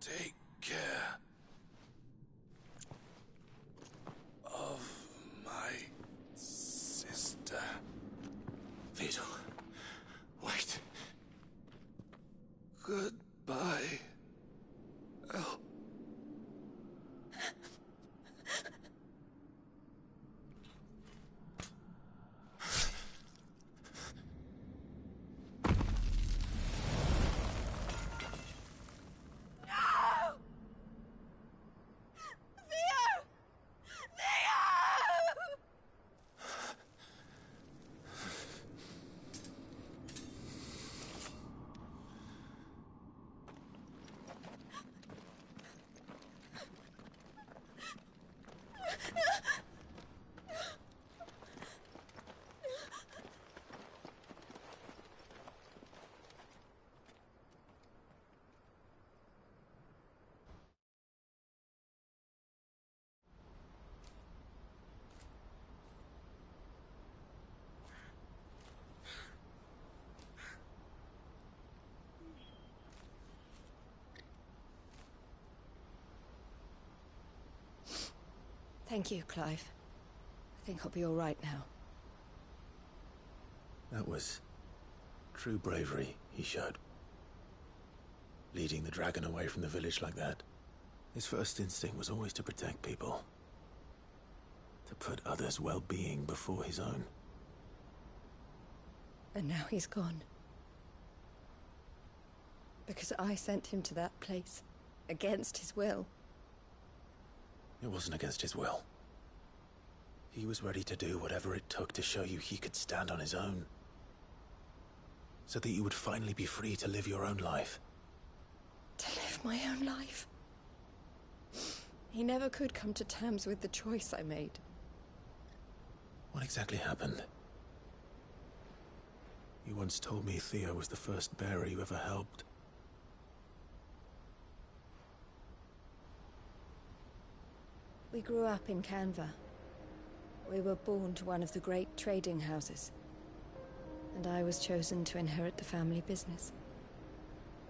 Take care of my sister. Theodore, wait. Goodbye, El. Thank you, Clive. I think I'll be all right now. That was true bravery he showed. Leading the dragon away from the village like that. His first instinct was always to protect people. To put others' well-being before his own. And now he's gone. Because I sent him to that place, against his will. It wasn't against his will. He was ready to do whatever it took to show you he could stand on his own. So that you would finally be free to live your own life. To live my own life? He never could come to terms with the choice I made. What exactly happened? You once told me Theo was the first bearer you ever helped. We grew up in Canva. We were born to one of the great trading houses. And I was chosen to inherit the family business.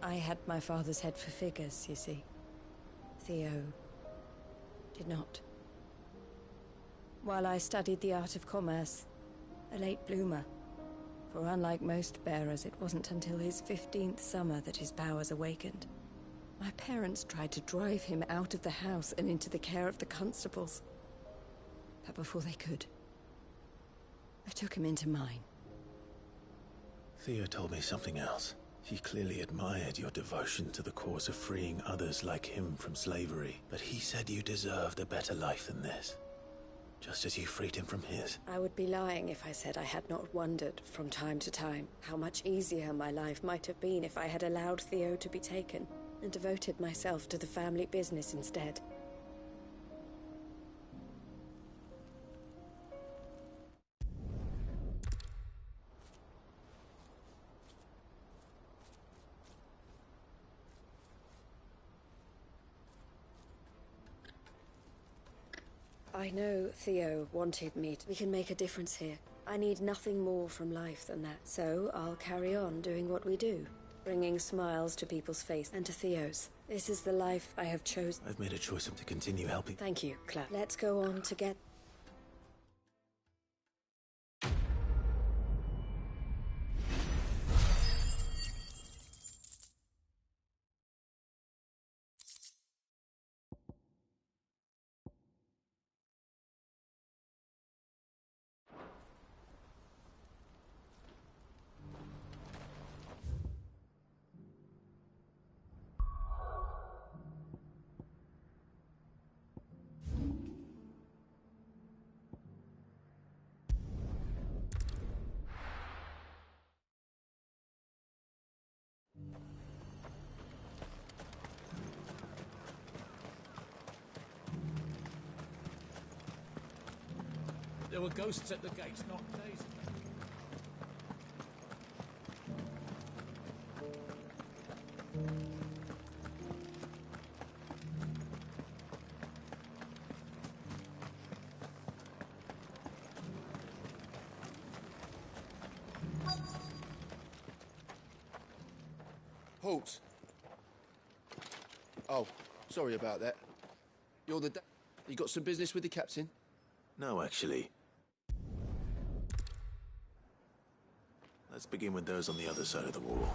I had my father's head for figures, you see. Theo did not. While I studied the art of commerce, a late bloomer. For unlike most bearers, it wasn't until his 15th summer that his powers awakened. My parents tried to drive him out of the house and into the care of the constables. But before they could, I took him into mine. Theo told me something else. He clearly admired your devotion to the cause of freeing others like him from slavery. But he said you deserved a better life than this. Just as you freed him from his. I would be lying if I said I had not wondered from time to time how much easier my life might have been if I had allowed Theo to be taken and devoted myself to the family business instead. I know Theo wanted me to. We can make a difference here. I need nothing more from life than that. So I'll carry on doing what we do. Bringing smiles to people's faces and to Theo's. This is the life I have chosen. I've made a choice to continue helping. Thank you, Claire. Let's go on to get... There were ghosts at the gates not days ago. Halt! Oh, sorry about that. You're the... You got some business with the captain? No, actually. Let's begin with those on the other side of the wall.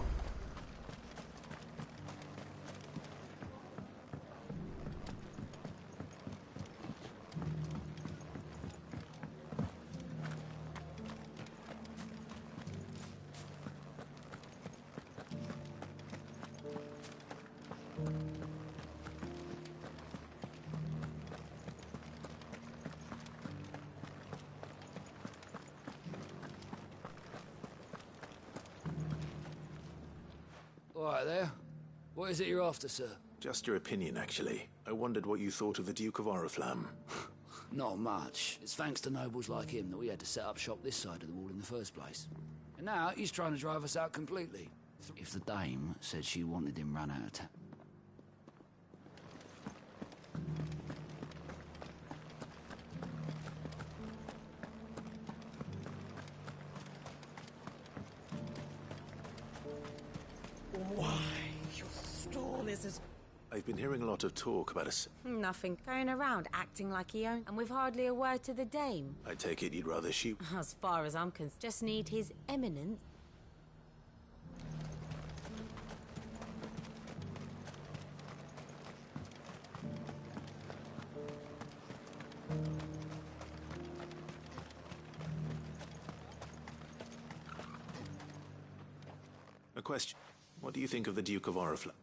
All right there. What is it you're after, sir? Just your opinion, actually. I wondered what you thought of the Duke of Oriflamme. Not much. It's thanks to nobles like him that we had to set up shop this side of the wall in the first place. And now he's trying to drive us out completely. If the dame said she wanted him run out of town... Why, your stall is as... I've been hearing a lot of talk about us. Nothing. Going around acting like he owns, and with hardly a word to the dame. I take it you'd rather she... As far as I'm concerned, just need his eminence. A question. What do you think of the Duke of Oriflamme?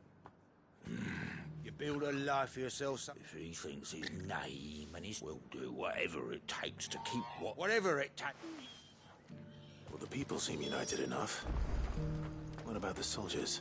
You build a life for yourself, son. If he thinks his name and his will do whatever it takes to keep whatever it takes. Well, the people seem united enough. What about the soldiers?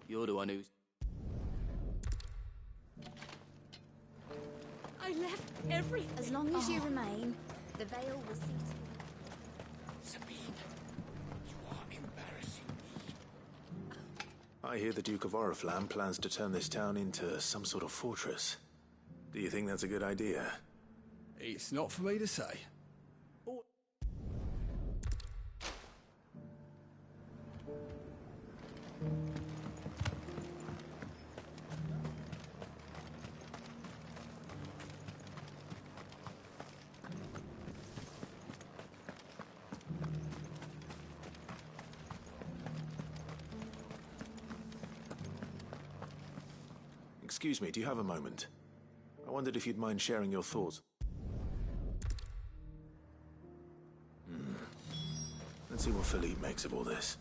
You're the one who's... I left everything. As long as you remain, the veil will see to you. Sabine, you are embarrassing me. I hear the Duke of Oriflamme plans to turn this town into some sort of fortress. Do you think that's a good idea? It's not for me to say. Excuse me, do you have a moment? I wondered if you'd mind sharing your thoughts. Let's see what Philippe makes of all this.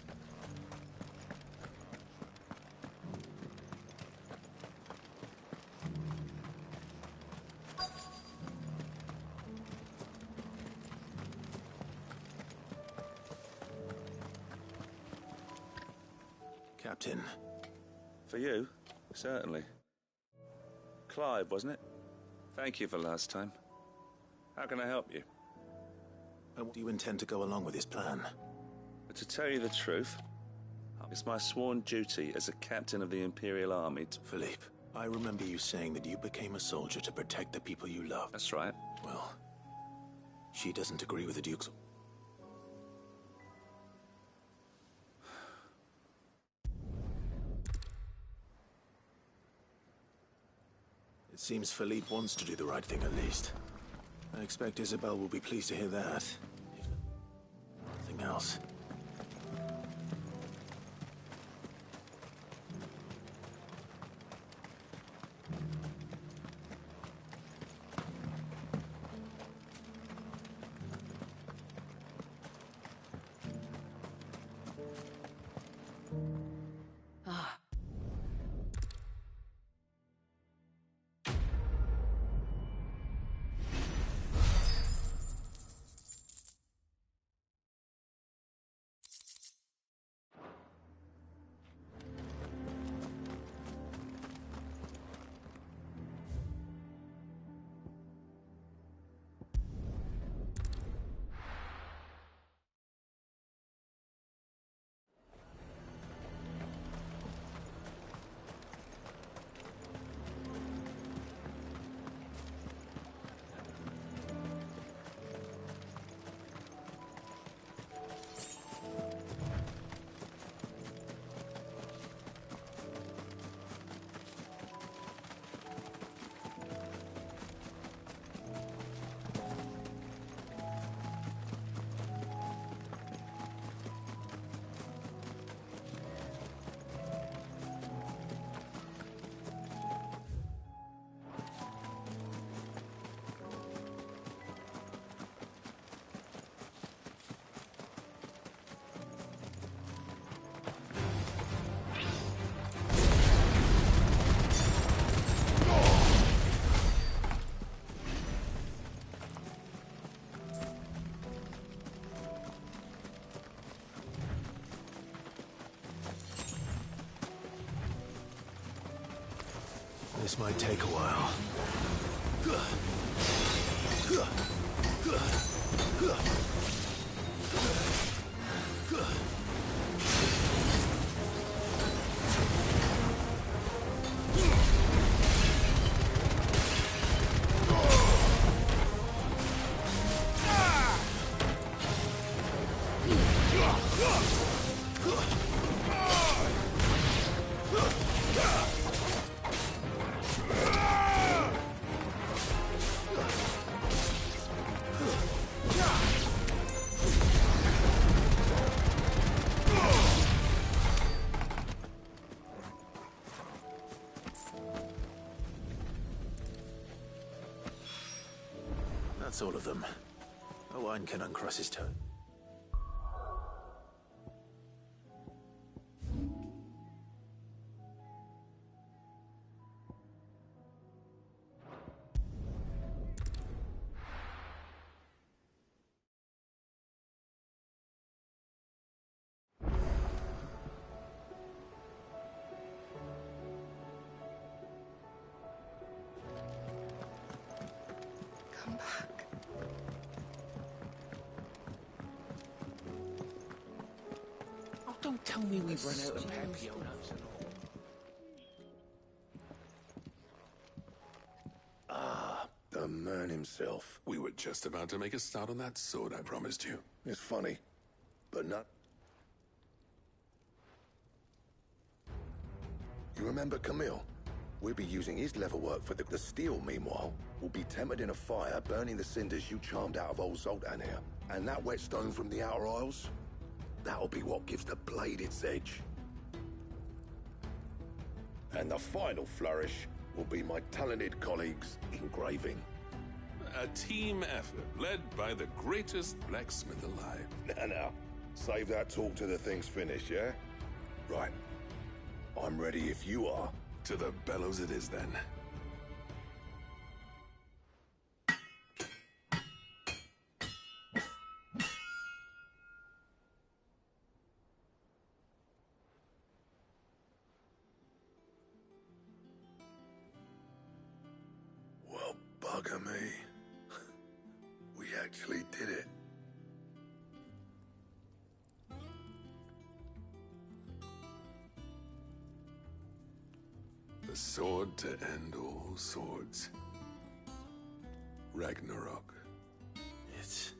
Captain. For you? Certainly. Clive, wasn't it? Thank you for last time. How can I help you? Do you intend to go along with his plan? But to tell you the truth, it's my sworn duty as a captain of the Imperial Army to... Philippe, I remember you saying that you became a soldier to protect the people you love. That's right. Well, she doesn't agree with the Duke's... It seems Philippe wants to do the right thing at least. I expect Isabel will be pleased to hear that. If nothing else. This might take a while. That's all of them. Owain can uncross his toe. Come back. Oh, don't tell me we've run out of Papionas and all. Ah, the man himself. We were just about to make a start on that sword I promised you. It's funny, but not... You remember Camille? We'll be using his leather work for the steel, meanwhile, will be tempered in a fire, burning the cinders you charmed out of old Zoltan here. And that whetstone from the Outer Isles, that'll be what gives the blade its edge. And the final flourish will be my talented colleagues' engraving. A team effort led by the greatest blacksmith alive. Now, save that talk till the thing's finished, yeah? Right. I'm ready if you are. To the bellows it is, then. Well, bugger me. We actually did it. The sword to end all swords. Ragnarok. It's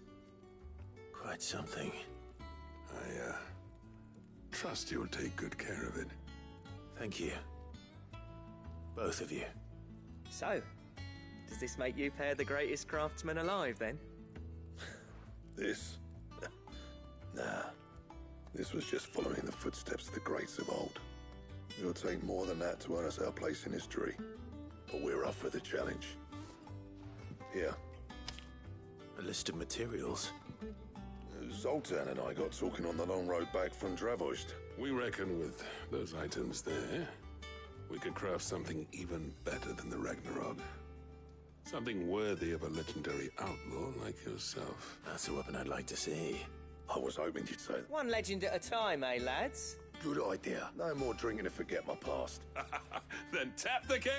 quite something. I, trust you'll take good care of it. Thank you. Both of you. So, does this make you pair the greatest craftsman alive, then? This? Nah. This was just following the footsteps of the greats of old. It'll take more than that to earn us our place in history. But we're up for the challenge. Here. A list of materials. Zoltan and I got talking on the long road back from Dravost. We reckon with those items there, we could craft something even better than the Ragnarok. Something worthy of a legendary outlaw like yourself. That's a weapon I'd like to see. I was hoping you'd say that. One legend at a time, eh, lads? Good idea. No more drinking to forget my past. Then tap the can.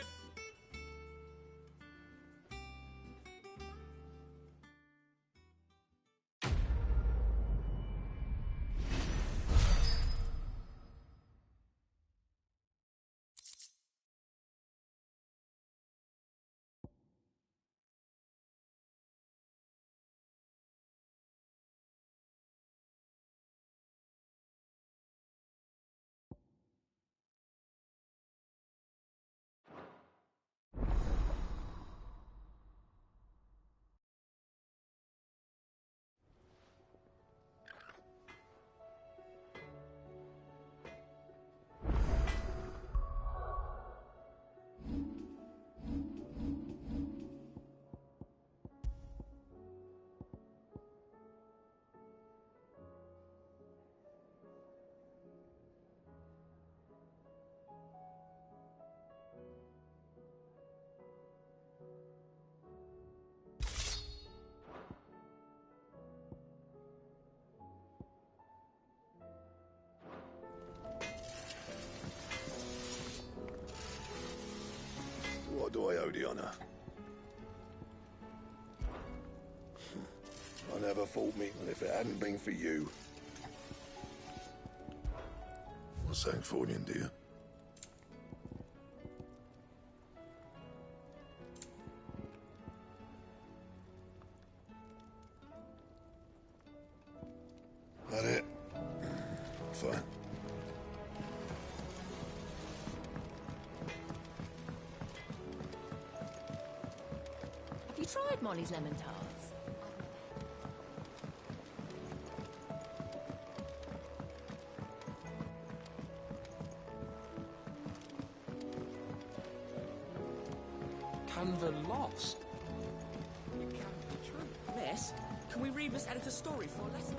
What do I owe the honor? I never fought me, and if it hadn't been for you... What's that for you, dear? That it? Fine. Have you tried Molly's lemon tarts? Canva lost. It can't be true. Miss, can we read Miss Editor's story for a lesson?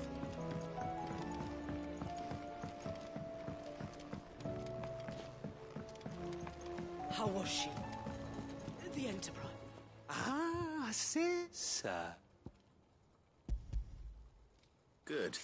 How was she? The Enterprise. Ah, sir. Good.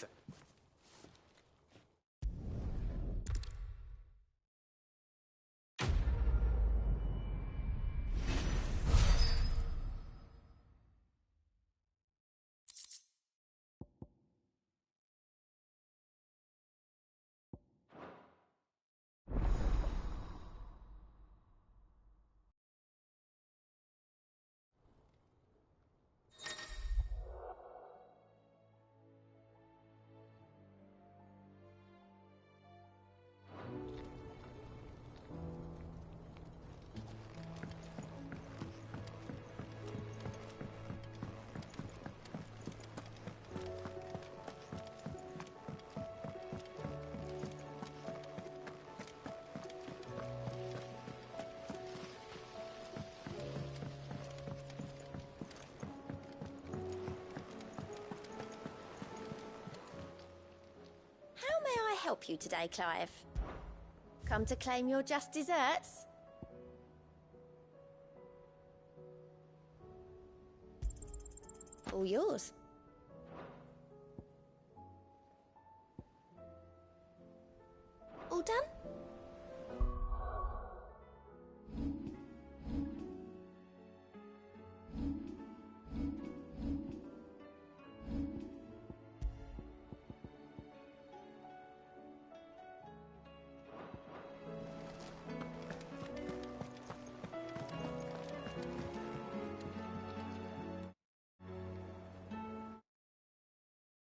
How may I help you today, Clive? Come to claim your just desserts? All yours.